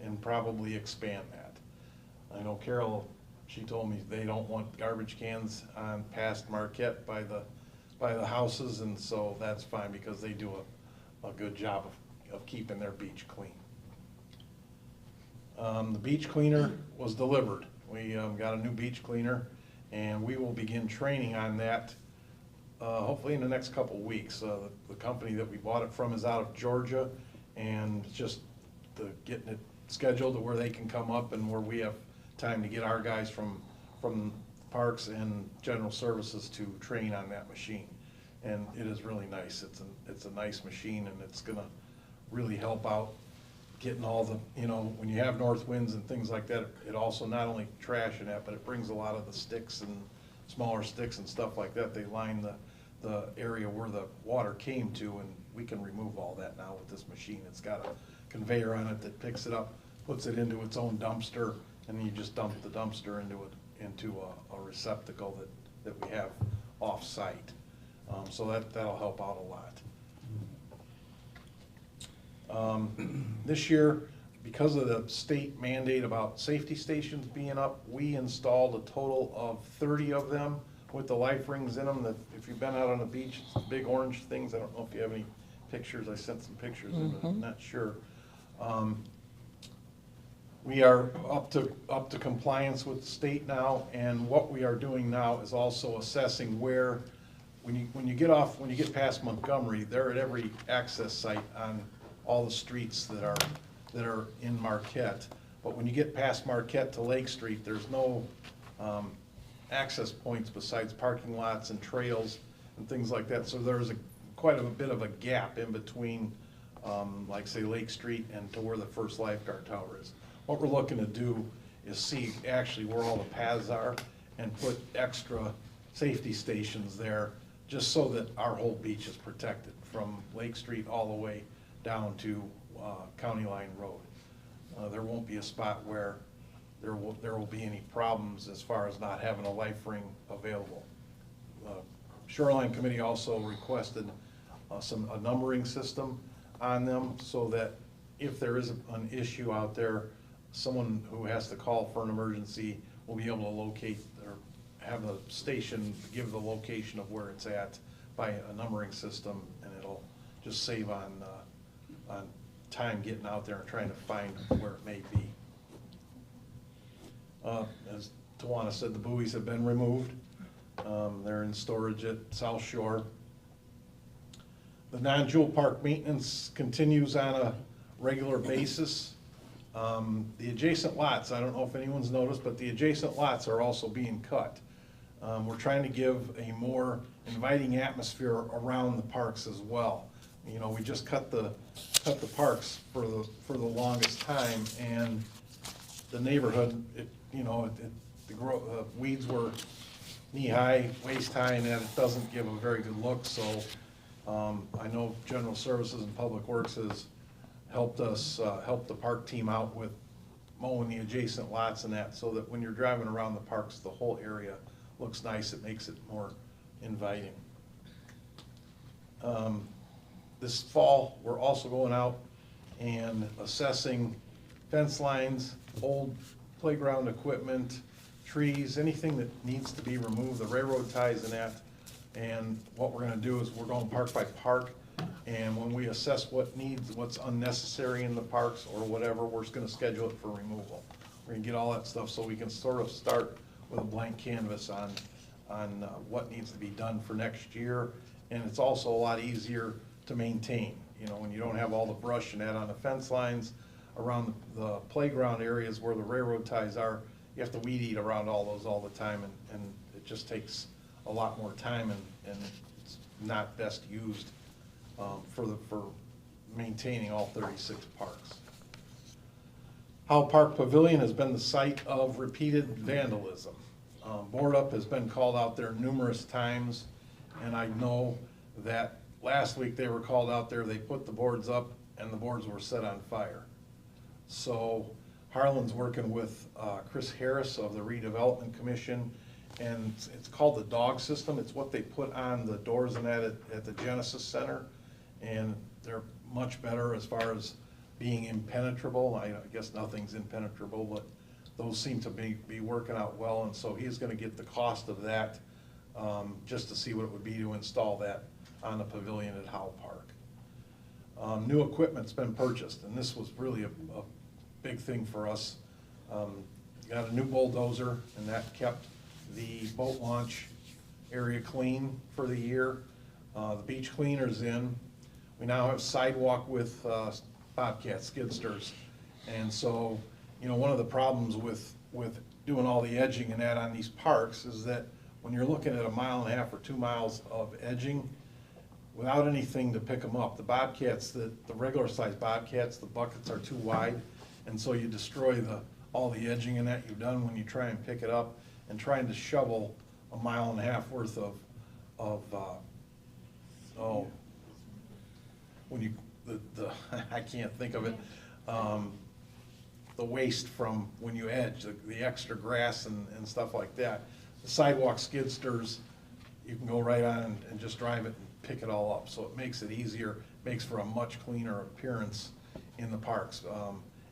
and probably expand that. I know Carol, she told me they don't want garbage cans on past Marquette by the houses, and so that's fine because they do a good job of keeping their beach clean. The beach cleaner was delivered. We got a new beach cleaner, and we will begin training on that hopefully in the next couple weeks. The company that we bought it from is out of Georgia, and just getting it scheduled to where they can come up and where we have time to get our guys from parks and general services to train on that machine. And it is really nice. It's a nice machine, and it's gonna really help out getting all the, you know, when you have north winds and things like that, it also not only trash and that, but it brings a lot of the sticks and smaller sticks and stuff like that. They line the area where the water came to, and we can remove all that now with this machine. It's got a conveyor on it that picks it up, puts it into its own dumpster, and then you just dump the dumpster into a receptacle that we have off-site. So that'll help out a lot. This year, because of the state mandate about safety stations being up, we installed a total of 30 of them with the life rings in them. That if you've been out on the beach, it's the big orange things. I don't know if you have any pictures. I sent some pictures, I'm not sure. We are up to compliance with the state now, and what we are doing now is also assessing where, when you get past Montgomery, they're at every access site on all the streets that are in Marquette. But when you get past Marquette to Lake Street, there's no access points besides parking lots and trails and things like that. So there's quite a bit of a gap in between, like say Lake Street and to where the first lifeguard tower is. What we're looking to do is see actually where all the paths are and put extra safety stations there, just so that our whole beach is protected from Lake Street all the way down to County Line Road. There won't be a spot where there will be any problems as far as not having a life ring available. Shoreline Committee also requested a numbering system on them so that if there is an issue out there, someone who has to call for an emergency will be able to locate or have a station give the location of where it's at by a numbering system, and it'll just save on time getting out there and trying to find where it may be. As Tawana said, the buoys have been removed. They're in storage at South Shore. The non-Jewel Park maintenance continues on a regular basis. The adjacent lots, I don't know if anyone's noticed, but the adjacent lots are also being cut. We're trying to give a more inviting atmosphere around the parks as well. You know, we just cut the parks for the longest time, and the neighborhood, the weeds were knee-high, waist-high, and that it doesn't give a very good look. So I know General Services and Public Works has helped us, help the park team out with mowing the adjacent lots and that, so that when you're driving around the parks, the whole area looks nice. It makes it more inviting. This fall, we're also going out and assessing fence lines, old playground equipment, trees, anything that needs to be removed, the railroad ties and that. And what we're gonna do is we're going park by park, and when we assess what's unnecessary in the parks or whatever, we're just gonna schedule it for removal. We're gonna get all that stuff so we can sort of start with a blank canvas on what needs to be done for next year. And it's also a lot easier to maintain, you know, when you don't have all the brush and that on the fence lines, around the playground areas where the railroad ties are. You have to weed eat around all those all the time, and it just takes a lot more time, and it's not best used for maintaining all 36 parks. Howell Park Pavilion has been the site of repeated vandalism. Board Up has been called out there numerous times, and I know that last week they were called out there, they put the boards up, and the boards were set on fire. So Harlan's working with Chris Harris of the Redevelopment Commission, and it's called the dog system. It's what they put on the doors and that at the Genesis Center, and they're much better as far as being impenetrable. I guess nothing's impenetrable, but those seem to be working out well, and so he's gonna get the cost of that just to see what it would be to install that on the pavilion at Howell Park. New equipment's been purchased, and this was really a big thing for us. Got a new bulldozer, and that kept the boat launch area clean for the year. The beach cleaner's in. We now have sidewalk with Bobcat skidsters. And so, you know, one of the problems with doing all the edging and that on these parks is that when you're looking at 1.5 miles or 2 miles of edging, without anything to pick them up, the Bobcats, the regular size Bobcats, the buckets are too wide, and so you destroy all the edging in that you've done when you try and pick it up, and trying to shovel 1.5 miles worth of when you, I can't think of it, the waste from when you edge, the extra grass and stuff like that. The sidewalk skidsters, you can go right on and just drive it and pick it all up, so it makes it easier, makes for a much cleaner appearance in the parks.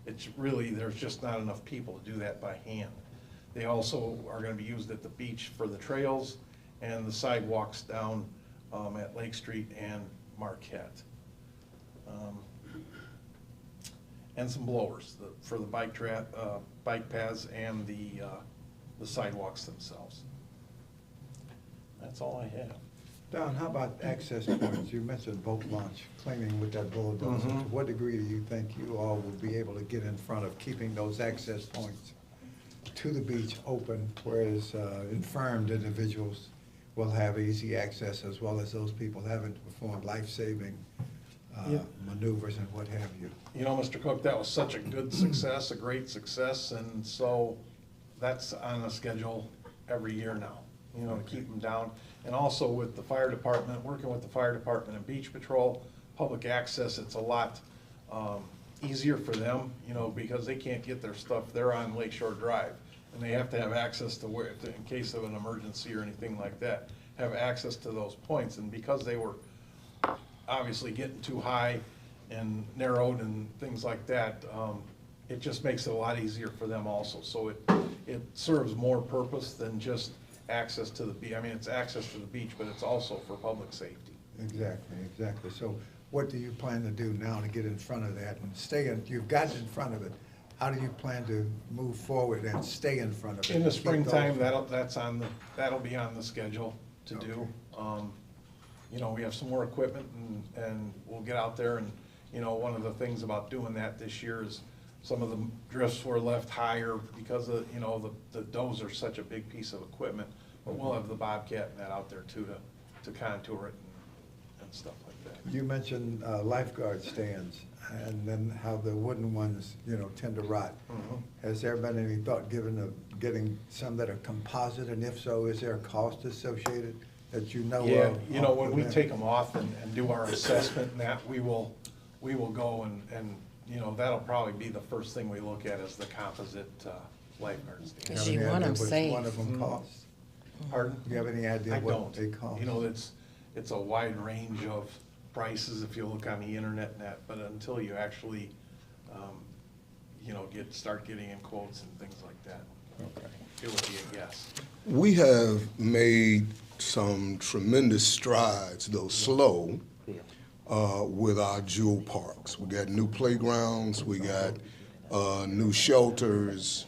It's really, there's just not enough people to do that by hand. They also are gonna be used at the beach for the trails and the sidewalks down at Lake Street and Marquette. And some blowers for the bike paths and the sidewalks themselves. That's all I have. Don, how about access points? You mentioned boat launch, cleaning with that bulldozer. To what degree do you think you all will be able to get in front of keeping those access points to the beach open, whereas infirmed individuals will have easy access, as well as those people having to perform life-saving maneuvers and what have you? You know, Mr. Cook, that was such a good success, a great success, and so that's on the schedule every year now, you know, to keep them down. And also with the fire department, working with the fire department and beach patrol, public access, it's a lot easier for them, you know, because they can't get their stuff, they're on Lakeshore Drive, and they have to have access to where, in case of an emergency or anything like that, have access to those points, and because they were obviously getting too high and narrowed and things like that, it just makes it a lot easier for them also. So it serves more purpose than just access to the beach. I mean, it's access to the beach, but it's also for public safety. Exactly. So what do you plan to do now to get in front of that and stay in, you've gotten in front of it. How do you plan to move forward and stay in front of it? In the springtime, that'll be on the schedule to do. You know, we have some more equipment and we'll get out there and, you know, one of the things about doing that this year is some of the drifts were left higher because of, you know, the dozer's such a big piece of equipment. But we'll have the Bobcat and that out there too to contour it and stuff like that. You mentioned lifeguard stands and then how the wooden ones, you know, tend to rot. Has there been any thought given of getting some that are composite, and if so, is there a cost associated that you know of? Yeah, you know, when we take them off and do our assessment and that, we will go and you know, that'll probably be the first thing we look at is the composite lifeguard stands. Because you want them safe. One of them costs? Pardon? Do you have any idea what they cost? You know, it's a wide range of prices if you look on the internet and that, but until you actually, you know, start getting in quotes and things like that, it would be a guess. We have made some tremendous strides, though slow, with our jewel parks. We got new playgrounds, we got new shelters.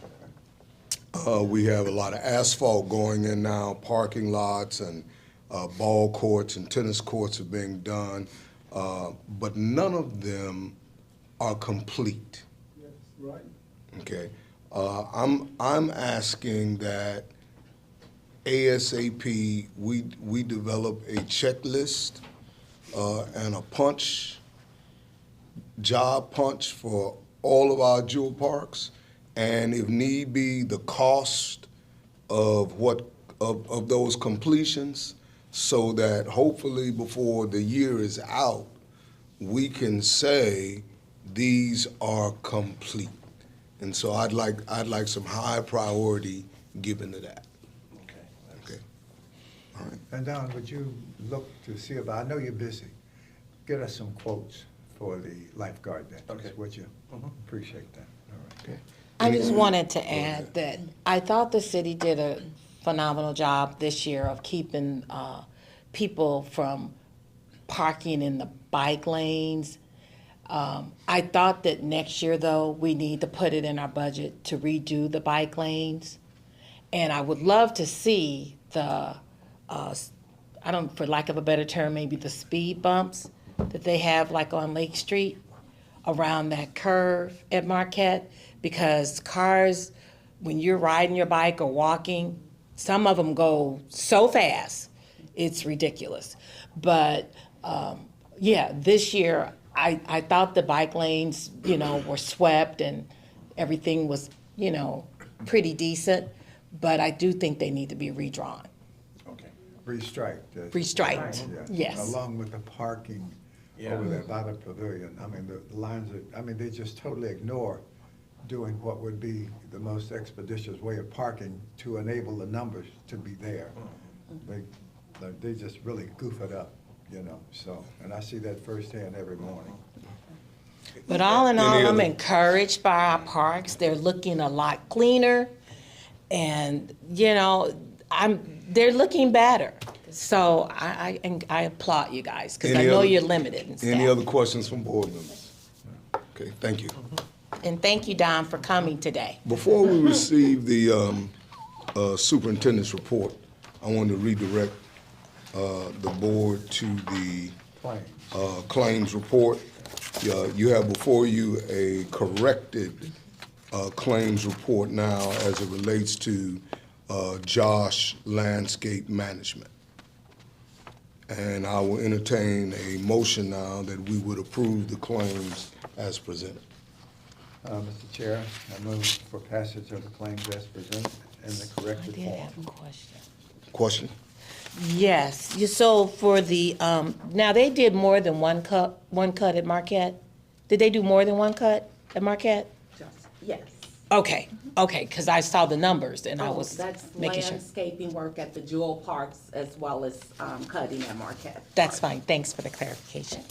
We have a lot of asphalt going in now, parking lots and ball courts and tennis courts are being done, but none of them are complete. Yes, right. Okay, I'm asking that ASAP we develop a checklist and a job punch for all of our jewel parks, and if need be, the cost of those completions, so that hopefully before the year is out, we can say these are complete. And so I'd like some high priority given to that. Okay. All right. And Don, would you look to see about, I know you're busy, get us some quotes for the lifeguard then. Okay. Would you? Appreciate that. All right. Okay. I just wanted to add that I thought the city did a phenomenal job this year of keeping people from parking in the bike lanes. I thought that next year, though, we need to put it in our budget to redo the bike lanes. And I would love to see the, for lack of a better term, maybe the speed bumps that they have like on Lake Street around that curve at Marquette, because cars, when you're riding your bike or walking, some of them go so fast, it's ridiculous. But yeah, this year, I thought the bike lanes, you know, were swept and everything was, you know, pretty decent, but I do think they need to be redrawn. Okay. Restriped. Restriped, yes. Along with the parking over there by the pavilion. I mean, the lines they just totally ignore doing what would be the most expeditious way of parking to enable the numbers to be there. They just really goof it up, you know, so, and I see that firsthand every morning. But all in all, I'm encouraged by our parks. They're looking a lot cleaner, and, you know, they're looking better. So I applaud you guys, because I know you're limited in staff. Any other questions from board members? Okay, thank you. And thank you, Don, for coming today. Before we receive the superintendent's report, I want to redirect the board to the claims report. You have before you a corrected claims report now as it relates to Josh Landscape Management. And I will entertain a motion now that we would approve the claims as presented. Mr. Chair, I move for passage of the claims as presented in the corrected form. I did have a question. Question? Yes, so for the, now they did more than one cut at Marquette? Did they do more than one cut at Marquette? Yes. Okay, okay, because I saw the numbers and I Oh, was that's making sure. landscaping work at the Jewel Parks as well as cutting at Marquette. That's fine, thanks for the clarification.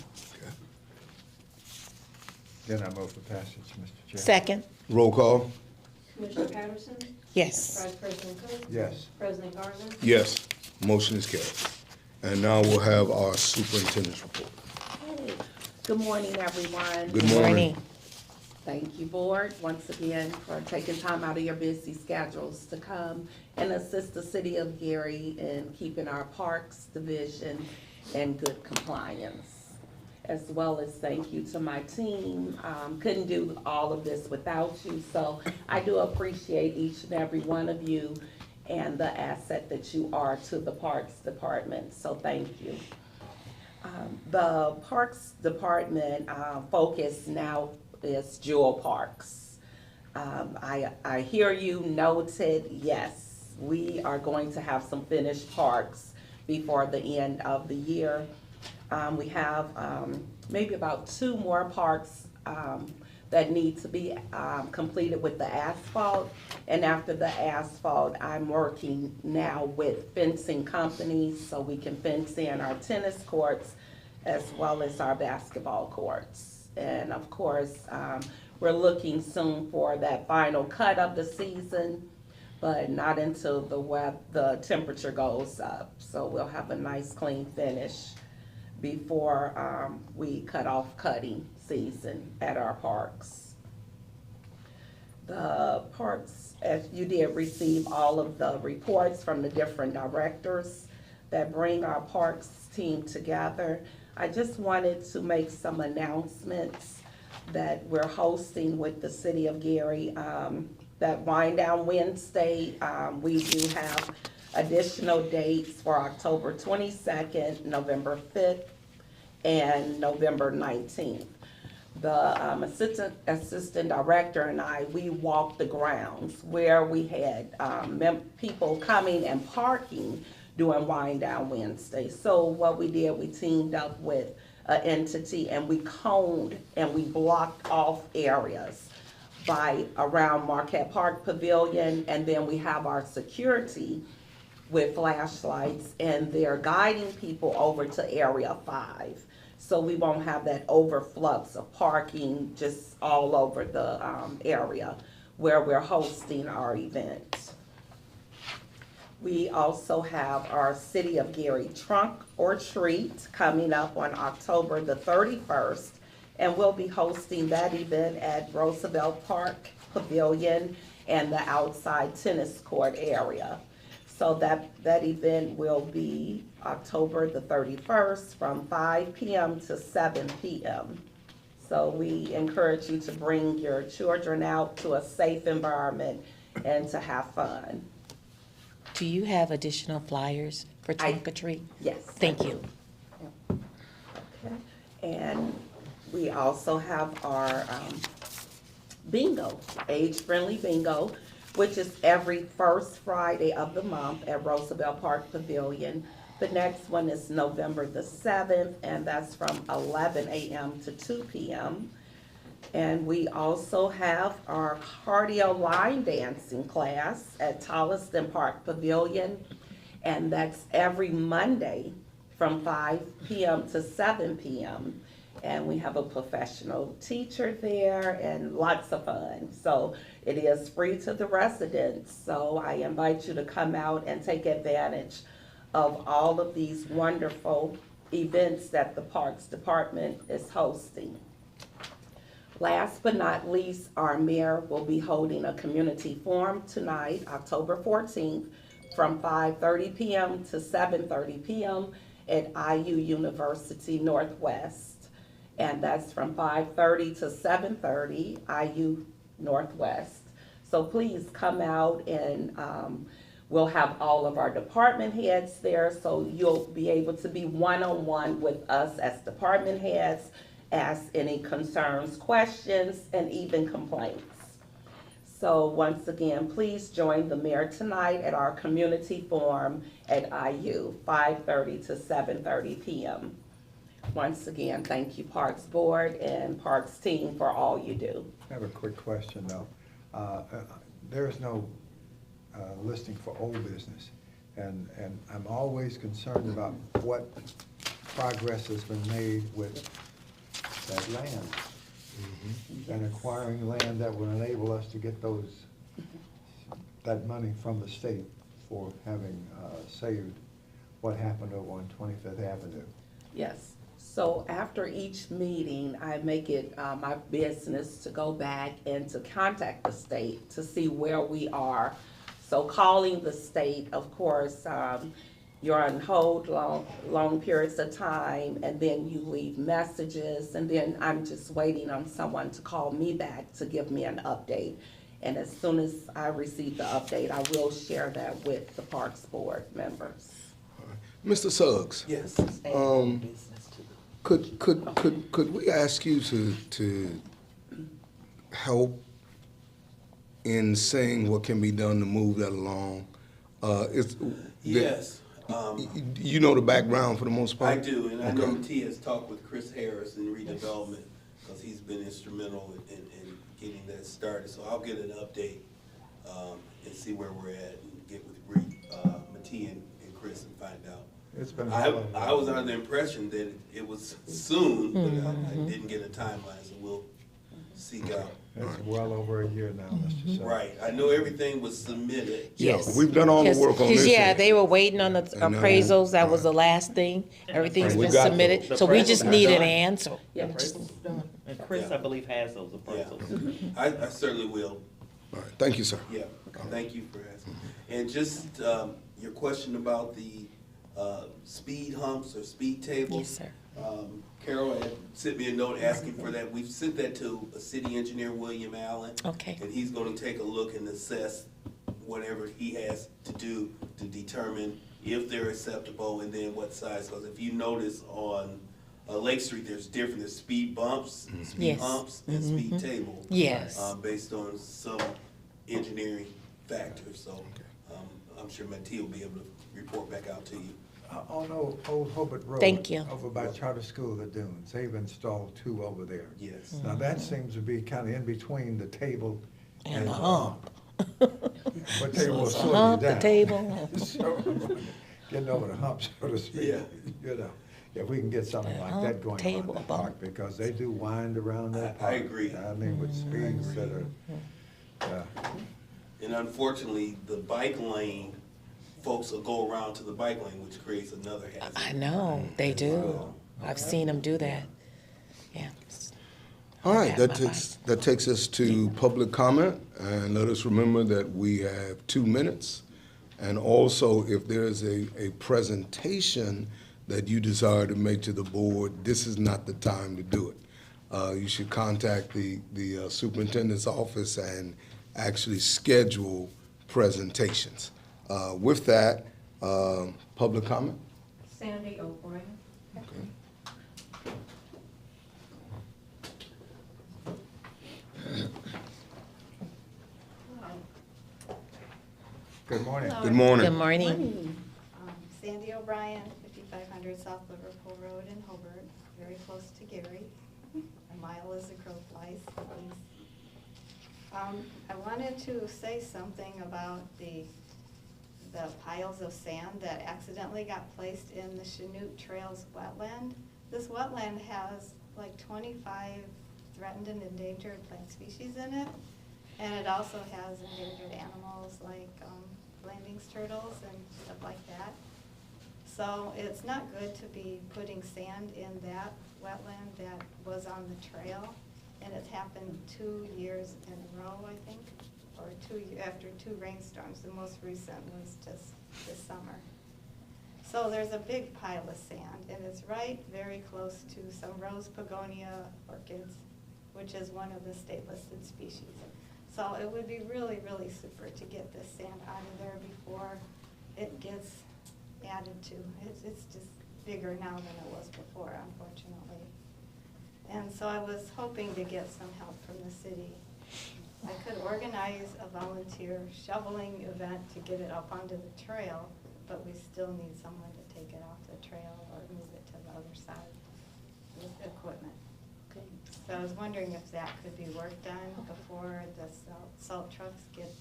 Then I move for passage, Mr. Chair. Second, Roll call? Commissioner Patterson? yes. Vice President Cook? Yes. President Garland? Yes. Motion is carried. And now we'll have our superintendent's report. Hey, good morning, everyone. Good morning. Thank you, board, once again for taking time out of your busy schedules to come and assist the city of Gary in keeping our parks division in good compliance. As well as thank you to my team. Couldn't do all of this without you, so I do appreciate each and every one of you and the asset that you are to the Parks Department, so thank you. The Parks Department focus now is Jewel Parks. I hear you noted, yes, we are going to have some finished parks before the end of the year. We have maybe about 2 more parks that need to be completed with the asphalt. And after the asphalt, I'm working now with fencing companies so we can fence in our tennis courts as well as our basketball courts. And of course, we're looking soon for that final cut of the season, but not until the temperature goes up. So we'll have a nice clean finish before we cut off cutting season at our parks. The parks, as you did receive all of the reports from the different directors that bring our parks team together. I just wanted to make some announcements that we're hosting with the city of Gary. That Wind Down Wednesday, we do have additional dates for October 22nd, November 5th, and November 19th. The assistant director and I, we walked the grounds where we had people coming and parking during Wind Down Wednesday. So what we did, we teamed up with an entity and we coned and we blocked off areas by around Marquette Park Pavilion, and then we have our security with flashlights and they're guiding people over to Area 5. So we won't have that overflux of parking just all over the area where we're hosting our event. We also have our City of Gary Trunk or Treat coming up on October the 31st, and we'll be hosting that event at Roosevelt Park Pavilion and the outside tennis court area. So that event will be October the 31st from 5 p.m. to 7 p.m. So we encourage you to bring your children out to a safe environment and to have fun. Do you have additional flyers for Trunk or Treat? Yes. Thank you. Okay. And we also have our bingo, age-friendly bingo, which is every first Friday of the month at Roosevelt Park Pavilion. The next one is November the 7th, and that's from 11 a.m. to 2 p.m. And we also have our cardio line dancing class at Tolliston Park Pavilion, and that's every Monday from 5 p.m. to 7 p.m. And we have a professional teacher there and lots of fun. So it is free to the residents. So I invite you to come out and take advantage of all of these wonderful events that the Parks Department is hosting. Last but not least, our mayor will be holding a community forum tonight, October 14th, from 5:30 p.m. to 7:30 p.m. at IU University Northwest. And that's from 5:30 to 7:30, IU Northwest. So please come out and we'll have all of our department heads there, so you'll be able to be one-on-one with us as department heads, ask any concerns, questions, and even complaints. So once again, please join the mayor tonight at our community forum at IU, 5:30 to 7:30 p.m. once again, thank you Parks Board and Parks team for all you do. I have a quick question though. There is no listing for old business, and I'm always concerned about what progress has been made with that land. And acquiring land that would enable us to get that money from the state for having saved what happened over on 25th Avenue. Yes. So after each meeting, I make it my business to go back and to contact the state to see where we are. So calling the state, of course, you're on hold long periods of time, and then you leave messages, and then I'm just waiting on someone to call me back to give me an update. And as soon as I receive the update, I will share that with the Parks Board members. Mr. Suggs? Yes. Could we ask you to help in saying what can be done to move that along? Yes. You know the background for the most part? I do, and I know T has talked with Chris Harris in redevelopment, because he's been instrumental in getting that started. So I'll get an update and see where we're at, and get with Mattia and Chris and find out. It's been I was under the impression that it was soon, but I didn't get a timeline, so we'll seek out. It's well over a year now, Mr. Suggs. Right, I know everything was submitted. Yes. We've done all the work on this. Yeah, they were waiting on the appraisals. That was the last thing. Everything's been submitted. So we just need an answer. Yeah, appraisal's done. And Chris, I believe, has those appraisals. I certainly will. All right, thank you, sir. Yeah, thank you for asking. And just your question about the speed humps or speed tables. Yes, sir. Carol had sent me a note asking for that. We've sent that to city engineer, William Allen. Okay. And he's gonna take a look and assess whatever he has to do to determine if they're acceptable and then what size. Because if you notice on Lake Street, there's speed bumps, speed humps, and speed tables. Yes. Based on some engineering factors. So I'm sure Mattia will be able to report back out to you. On Old Hobart Road. Thank you. Over by Charter School, the Dunes, they've installed 2 over there. Yes. Now that seems to be kind of in between the table And the hump. But they will The slow you hump, the down. table. So, getting over the hump, so to speak. Yeah. You know, if we can get something like that going on in that park, because they do wind around that park. I agree. I mean, with speeds that are, And unfortunately, the bike lane, folks will go around to the bike lane, which creates another hazard. I know, they do. I've seen them do that. Yeah. All right, that takes us to public comment, and let us remember that we have 2 minutes. And also, if there's a presentation that you desire to make to the board, this is not the time to do it. You should contact the superintendent's office and actually schedule presentations. With that, public comment? Sandy O'Brien. Okay. Good morning. Hello. Good morning. Good morning. Sandy O'Brien, 5500 South Liverpool Road in Hobart, very close to Gary. A mile as the crow flies. I wanted to say something about the piles of sand that accidentally got placed in the Chanute Trails wetland. This wetland has like 25 threatened and endangered plant species in it. And it also has endangered animals like landings turtles and stuff like that. So it's not good to be putting sand in that wetland that was on the trail. And it's happened 2 years in a row, I think, or after 2 rainstorms. The most recent was just this summer. So there's a big pile of sand, and it's right very close to some rose pogonia orchids, which is one of the state-listed species. So it would be really, really super to get this sand out of there before it gets added to. It's just bigger now than it was before, unfortunately. And so I was hoping to get some help from the city. I could organize a volunteer shoveling event to get it up onto the trail, but we still need someone to take it off the trail or move it to the other side. So I was wondering if that could be worked on before the salt trucks get,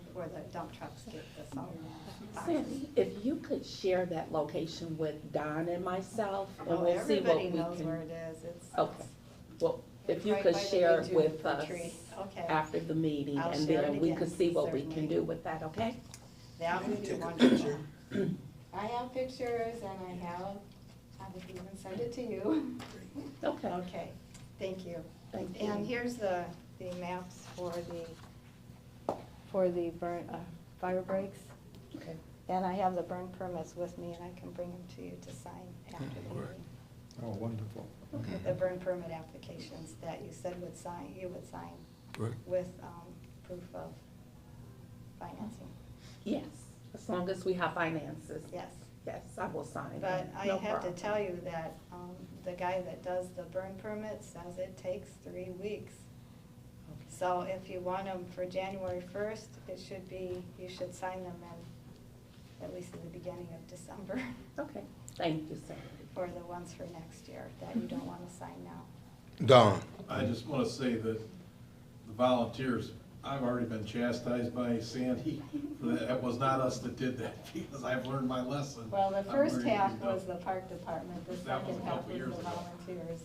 before the dump trucks get the salt. Sandy, if you could share that location with Don and myself, and Oh, we'll see what we everybody knows can. where it is. It's. Okay, well, if you right could by the share big with juniper us tree. Okay. after the meeting, I'll and share then it we again, could see what we can certainly. do with that, okay? That would be Take a wonderful. picture. I have pictures and I would even send it to you. Okay. Okay, thank you. Thank you. And here's the maps for the burn, fire breaks. Okay. And I have the burn permits with me and I can bring them to you to sign after the meeting. Oh, wonderful. The burn permit applications that you said you would sign Right. with, proof of financing. Yes, as long as we have finances. Yes. Yes, I will sign. But I No have to problem. tell you that, the guy that does the burn permit says it takes 3 weeks. So if you want them for January 1st, you should sign them at least at the beginning of December. Okay, thank you, Sandy. For the ones for next year that you don't want to sign now. Don? I just want to say that the volunteers, I've already been chastised by Sandy. That was not us that did that, because I've learned my lesson. Well, the I'm first ready to half go. was the park department, the That was second a half couple was years the ago. volunteers.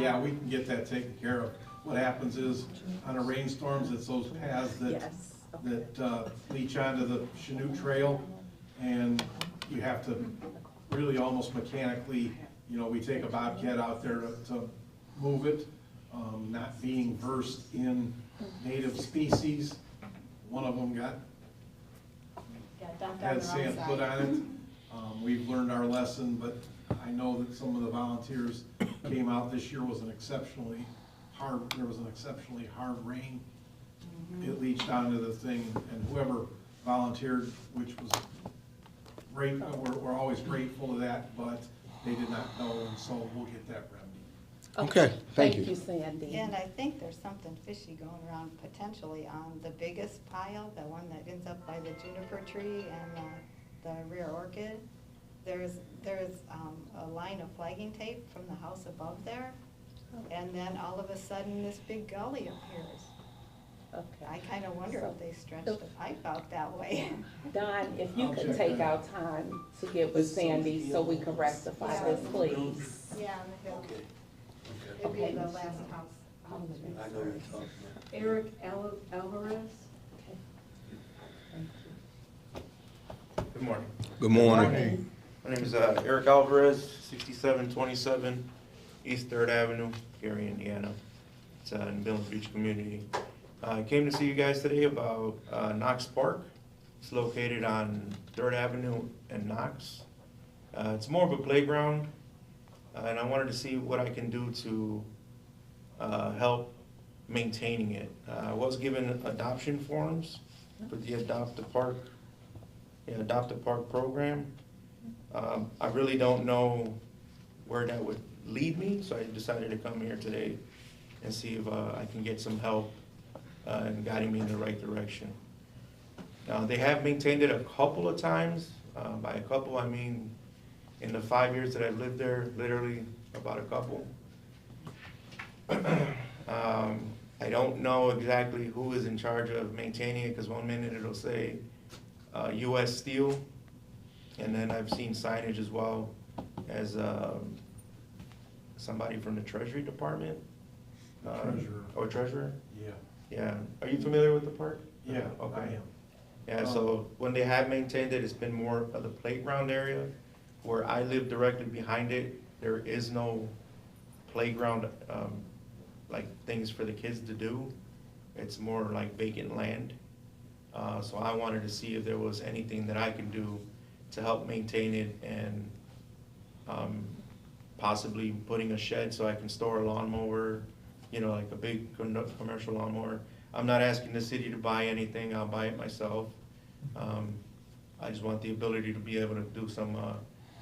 Yeah, we can get that taken care of. What happens is, on the rainstorms, it's those paths Yes. that leach onto the Chinook Trail, and you have to really almost mechanically, we take a Bobcat out there to move it, not being versed in native species. One of them got dumped on had the wrong sand put side. on it. We've learned our lesson, but I know that some of the volunteers came out. This year was there was an exceptionally hard rain. It leached onto the thing, and whoever volunteered, which was great, we're always grateful of that, but they did not know, and so we'll get that remedy. Okay, thank you. Thank you, Sandy. And I think there's something fishy going around potentially on the biggest pile, the one that ends up by the juniper tree and the rear orchid. There's a line of flagging tape from the house above there, and then all of a sudden this big gully appears. Okay. I kind of wonder if they stretched the pipe out that way. Don, if you I'll could check take that out time to get with Sandy so we can rectify this, please. Yeah, on the hill. Okay. It'd be the last house. I know you're talking about. Eric Alvarez? Good morning. Good morning. My name is Eric Alvarez, 6727 East 3rd Avenue, Gary, Indiana. It's in Mills Beach community. I came to see you guys today about Knox Park. It's located on 3rd Avenue and Knox. It's more of a playground, and I wanted to see what I can do to help maintaining it. I was given adoption forms for the Adopt a Park program. I really don't know where that would lead me, so I decided to come here today and see if I can get some help in guiding me in the right direction. They have maintained it a couple of times. By a couple, I mean in the 5 years that I've lived there, literally about a couple. I don't know exactly who is in charge of maintaining it, because one minute it'll say US Steel, and then I've seen signage as well as somebody from the Treasury Department. Treasurer. Or treasurer? Yeah. Yeah. Are you familiar with the park? Yeah, Okay. I am. Yeah, so when they have maintained it, it's been more of the playground area. Where I live directly behind it, there is no playground, like things for the kids to do. It's more like vacant land. So I wanted to see if there was anything that I can do to help maintain it, and possibly putting a shed so I can store a lawnmower, like a big commercial lawnmower. I'm not asking the city to buy anything, I'll buy it myself. I just want the ability to be able to do some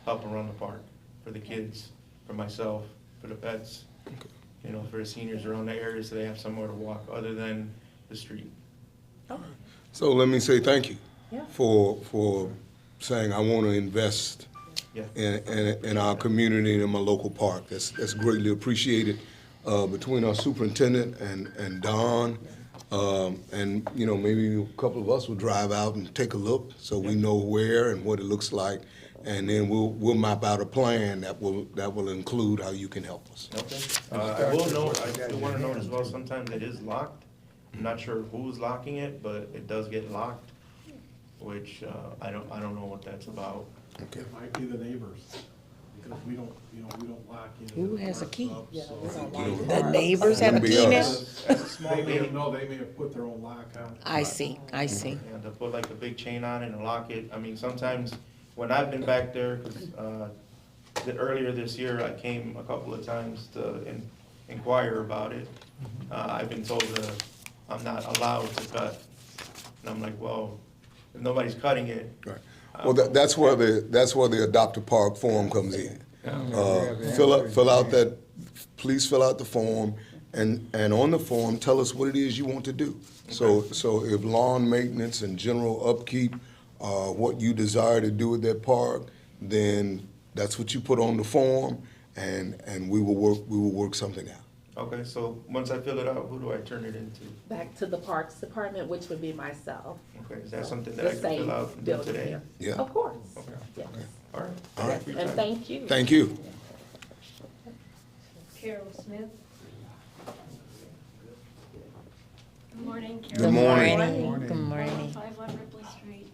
help around the park for the kids, for myself, for the pets, for the seniors around the area, so they have somewhere to walk other than the street. So let me say thank you Yeah. for saying I want to invest Yeah. in our community and in my local park. That's greatly appreciated. between our superintendent and Don. And, you know, maybe a couple of us will drive out and take a look so we know where and what it looks like. And then we'll map out a plan that will include how you can help us. Okay. I will note, I do want to note as well, sometimes it is locked. I'm not sure who's locking it, but it does get locked, which I don't know what that's about. Okay. It might be the neighbors, because we don't lock in. Who has a key? Yeah, The neighbors have a key now? They may have put their own lock on. I see. Yeah, to put like a big chain on it and lock it. I mean, sometimes when I've been back there, because earlier this year, I came a couple of times to inquire about it. I've been told that I'm not allowed to cut. And I'm like, well, if nobody's cutting it. Right. Well, that's where the Adopt a Park form comes in. Please fill out the form, and on the form, tell us what it is you want to do. So if lawn maintenance and general upkeep are what you desire to do at that park, then that's what you put on the form, and we will work something out. Okay, so once I fill it out, who do I turn it into? Back to the Parks Department, which would be myself. Okay, is that something that I can fill out and do today? Yeah. Of course. Okay. Yes. All right. All right. And thank you. Thank you. Carol Smith. Good morning, Carol. Good morning. Good morning. 5 Ripley Street.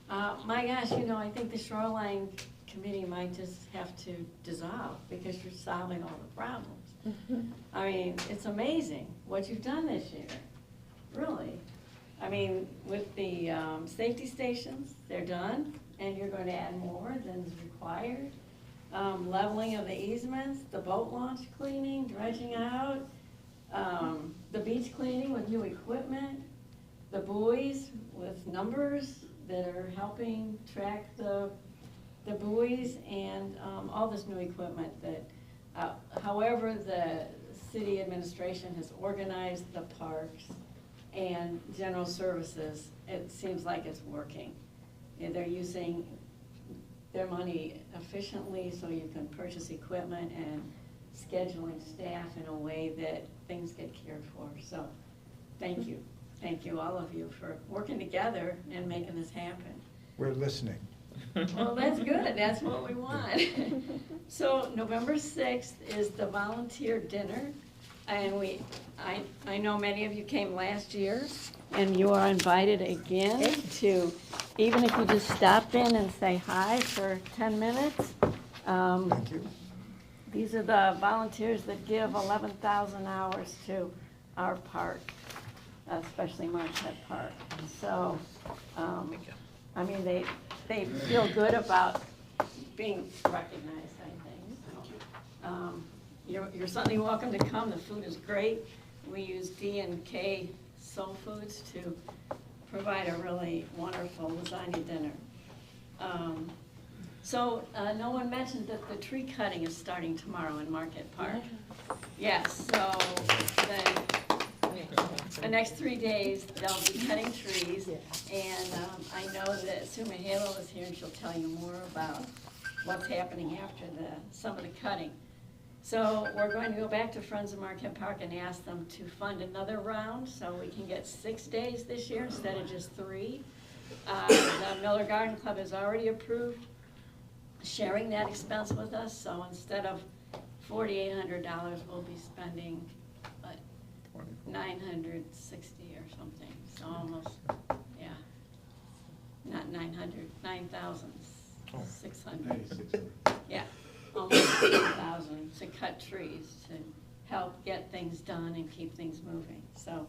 My gosh, you know, I think the shoreline committee might just have to dissolve because you're solving all the problems. I mean, it's amazing what you've done this year, really. I mean, with the safety stations, they're done, and you're going to add more than is required. Leveling of the easements, the boat launch cleaning, dredging out, the beach cleaning with new equipment, the buoys with numbers that are helping track the buoys, and all this new equipment that, however the city administration has organized the parks and general services, it seems like it's working. And they're using their money efficiently so you can purchase equipment and scheduling staff in a way that things get cared for. So thank you. Thank you, all of you, for working together and making this happen. We're listening. Well, that's good. That's what we want. So November 6th is the volunteer dinner. And I know many of you came last year, and you are invited again to, even if you just stop in and say hi for 10 minutes. Thank you. These are the volunteers that give 11,000 hours to our park, especially Marquette Park. So, I mean, they feel good about being recognized, I think. You're certainly welcome to come. The food is great. We use D&K Soul Foods to provide a really wonderful lasagna dinner. So no one mentioned that the tree cutting is starting tomorrow in Marquette Park. Yes, so the next 3 days, they'll be cutting trees. And I know that Sue Mahalo is here, and she'll tell you more about what's happening after some of the cutting. So we're going to go back to Friends of Marquette Park and ask them to fund another round so we can get 6 days this year instead of just 3. The Miller Garden Club has already approved sharing that expense with us, so instead of $4,800, we'll be spending $960 or something. So almost, yeah, not 900, 9,600. Yeah. Almost 8,000 to cut trees to help get things done and keep things moving. So,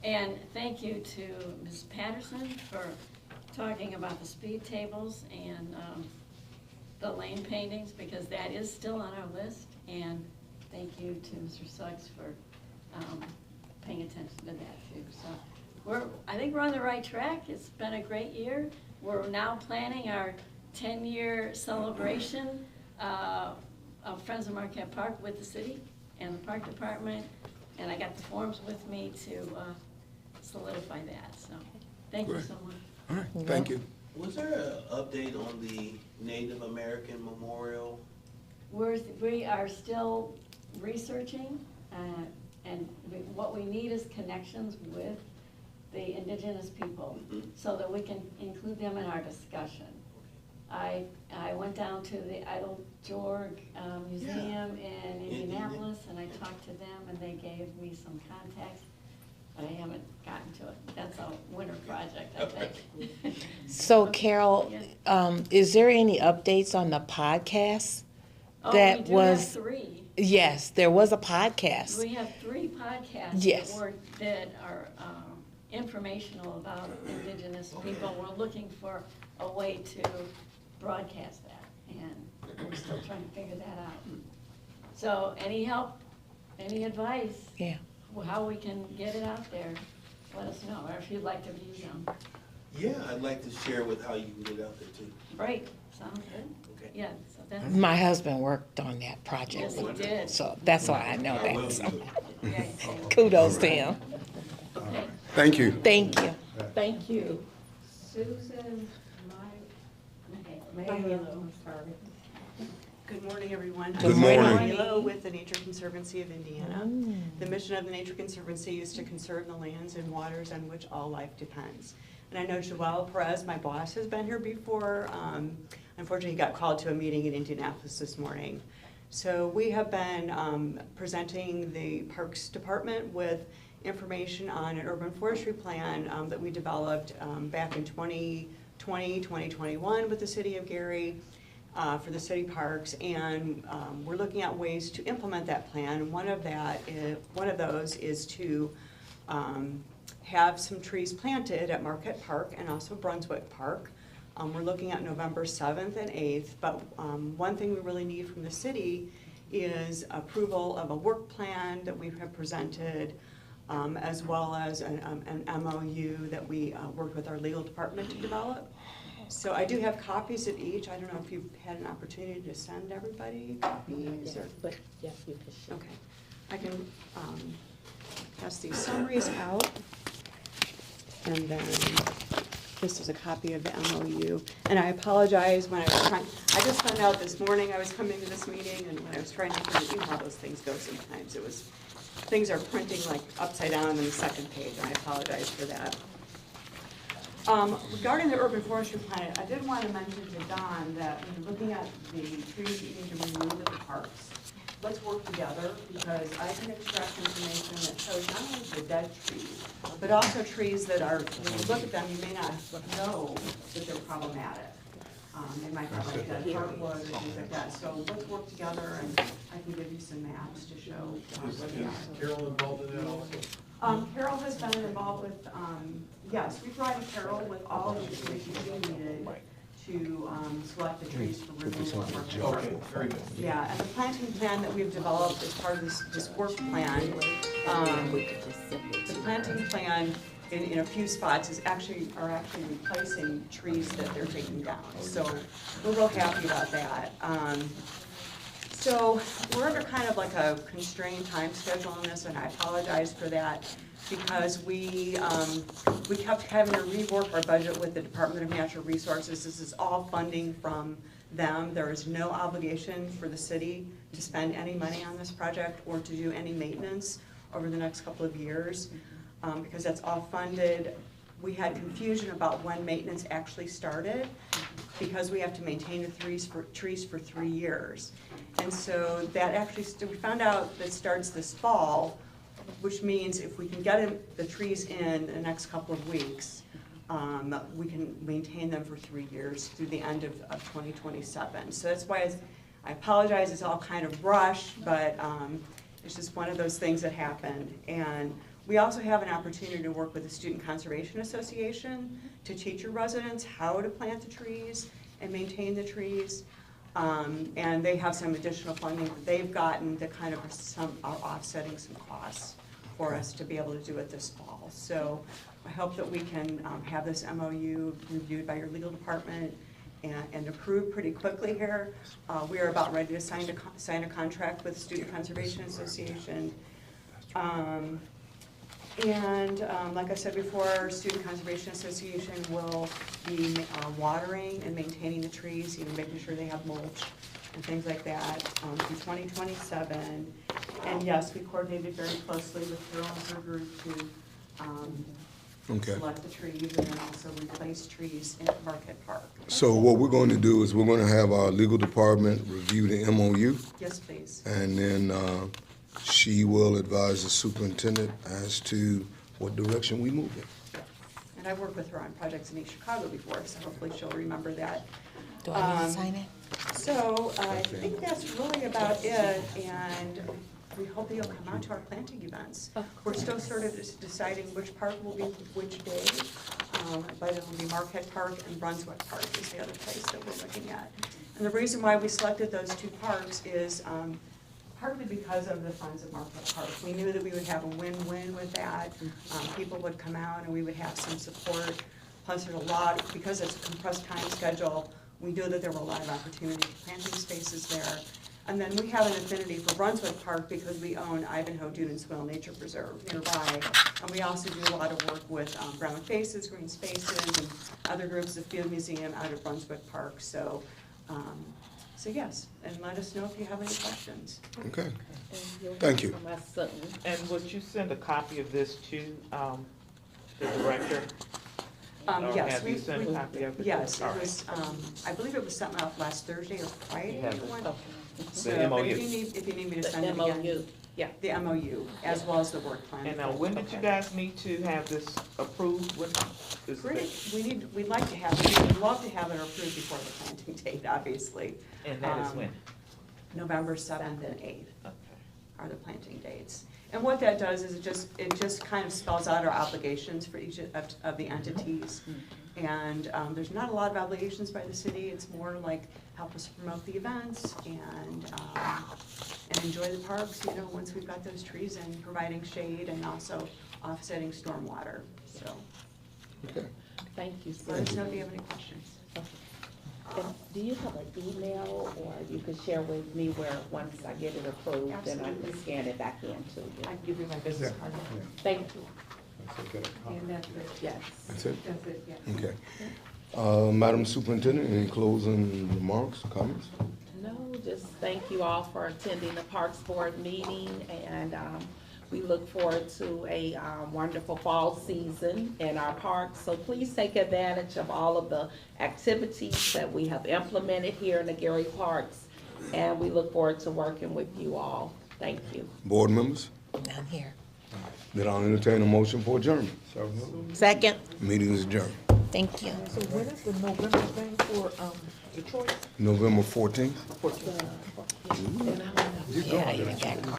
and thank you to Ms. Patterson for talking about the speed tables and the lane paintings, because that is still on our list. And thank you to Mr. Suggs for paying attention to that too. So I think we're on the right track. It's been a great year. We're now planning our 10-year celebration of Friends of Marquette Park with the city and the park department, and I got the forms with me to solidify that. So thank you so much. All right, thank you. Was there an update on the Native American Memorial? We are still researching, and what we need is connections with the indigenous people so that we can include them in our discussion. I went down to the Idle Georg Museum in Indianapolis, and I talked to them, and they gave me some contacts, but I haven't gotten to it. That's a winter project, I think. So Carol, is there any updates on the podcast? We do have 3. Yes, there was a podcast. We have 3 podcasts Yes. that are informational about indigenous people. We're looking for a way to broadcast that, and we're still trying to figure that out. So any help, any advice? Yeah. How we can get it out there, let us know, or if you'd like to view them. Yeah, I'd like to share with how you can get it out there too. Great, sounds good. Okay. Yeah, so that's. My husband worked on that project. Yes, he did. So that's why I know I will that. So, do it. kudos to him. Okay. Thank you. Thank you. Thank you. Susan, I'm sorry. Good morning, everyone. Good morning. I'm Milo with the Nature Conservancy of Indiana. The mission of the Nature Conservancy is to conserve the lands and waters on which all life depends. And I know Joelle Perez, my boss, has been here before. Unfortunately, he got called to a meeting in Indianapolis this morning. So we have been presenting the Parks Department with information on an urban forestry plan that we developed back in 2020, 2021 with the city of Gary for the city parks, and we're looking at ways to implement that plan. One of those is to have some trees planted at Marquette Park and also Brunswick Park. We're looking at November 7th and 8th, but one thing we really need from the city is approval of a work plan that we have presented, as well as an MOU that we worked with our legal department to develop. So I do have copies of each. I don't know if you've had an opportunity to send everybody copies. But yes, you can share. Okay. I can pass these summaries out. And then this is a copy of the MOU. And I apologize when I was trying, I just found out this morning I was coming to this meeting, and when I was trying to print, you know how those things go sometimes. Things are printing like upside down on the second page, and I apologize for that. Regarding the urban forestry plan, I did want to mention to Don that when you're looking at the trees that you need to remove at the parks, let's work together, because I can extract information that shows not only the dead trees, but also trees that are, when you look at them, you may not know that they're problematic. They might have like dead hardwood or things like that. So let's work together, and I can give you some maps to show what they are. Is Carol involved in that also? Carol has been involved with, yes, we provided Carol with all of the information we needed to select the trees for removal. Okay, very good. Yeah, and the planting plan that we've developed as part of this work plan, the planting plan in a few spots are actually replacing trees that they're taking down. So we're real happy about that. So we're under kind of like a constrained time schedule on this, and I apologize for that, because we kept having to rework our budget with the Department of Natural Resources. This is all funding from them. There is no obligation for the city to spend any money on this project or to do any maintenance over the next couple of years, because that's all funded. We had confusion about when maintenance actually started, because we have to maintain the trees for 3 years. And so that actually, we found out that starts this fall, which means if we can get the trees in the next couple of weeks, we can maintain them for 3 years through the end of 2027. So that's why I apologize, it's all kind of rushed, but it's just one of those things that happened. And we also have an opportunity to work with the Student Conservation Association to teach your residents how to plant the trees and maintain the trees. And they have some additional funding that they've gotten that kind of are offsetting some costs for us to be able to do it this fall. So I hope that we can have this MOU reviewed by your legal department and approved pretty quickly here. We are about ready to sign a contract with the Student Conservation Association. Like I said before, Student Conservation Association will be watering and maintaining the trees, making sure they have mulch and things like that through 2027. And yes, we coordinated very closely with Carol and her group to Okay. select the trees and then also replace trees in Marquette Park. So what we're going to do is we're going to have our legal department review the MOU. Yes, please. And then she will advise the superintendent as to what direction we move in. And I worked with her on projects in East Chicago before, so hopefully she'll remember that. Do I need to sign it? So I think that's really about it, and we hope that you'll come out to our planting events. We're still sort of deciding which park will be which day, but it'll be Marquette Park and Brunswick Park is the other place that we're looking at. And the reason why we selected those two parks is partly because of the funds of Marquette Park. We knew that we would have a win-win with that. People would come out and we would have some support. Plus there's a lot, because it's a compressed time schedule, we knew that there were a lot of opportunity for planting spaces there. And then we have an affinity for Brunswick Park because we own Ivanhoe Dune and Swale Nature Preserve nearby. And we also do a lot of work with Brown Faces, Green Spaces, and other groups, the Field Museum out of Brunswick Park. So, so yes, and let us know if you have any questions. Okay. Thank you. And would you send a copy of this to the director? Or Yes, have you sent a copy of it? yes, All it right. was, I believe it was sent out last Thursday or Friday. have it. one. Okay. So, The but MOU. if you need me to The send it again. MOU, yeah. The MOU, as well as the work plan. And now, when did you guys need to have this approved? When is We'd like to have, we'd love to have it approved before the planting date, obviously. And that is when? November 7th and 8th are the planting dates. And what that does is it just kind of spells out our obligations for each of the entities. And there's not a lot of obligations by the city. It's more like help us promote the events and enjoy the parks, you know, once we've got those trees in, providing shade and also offsetting stormwater, so. Okay. Thank you. Let us know if you have any questions. And do you have an email, or you could share with me where, once I get it approved, then I can Absolutely. scan it back into you? I can give you my business card. Thank you. And that's it. Yes. That's it? That's it, yes. Okay. Madam Superintendent, any closing remarks, comments? No, just thank you all for attending the Parks Board meeting, and we look forward to a wonderful fall season in our parks. So please take advantage of all of the activities that we have implemented here in the Gary Parks, and we look forward to working with you all. Thank you. Board members? Down here. Then I'll entertain a motion for adjournment. Second. Meeting is adjourned. Thank you. So when is the November thing for Detroit? November 14th. Yeah, you got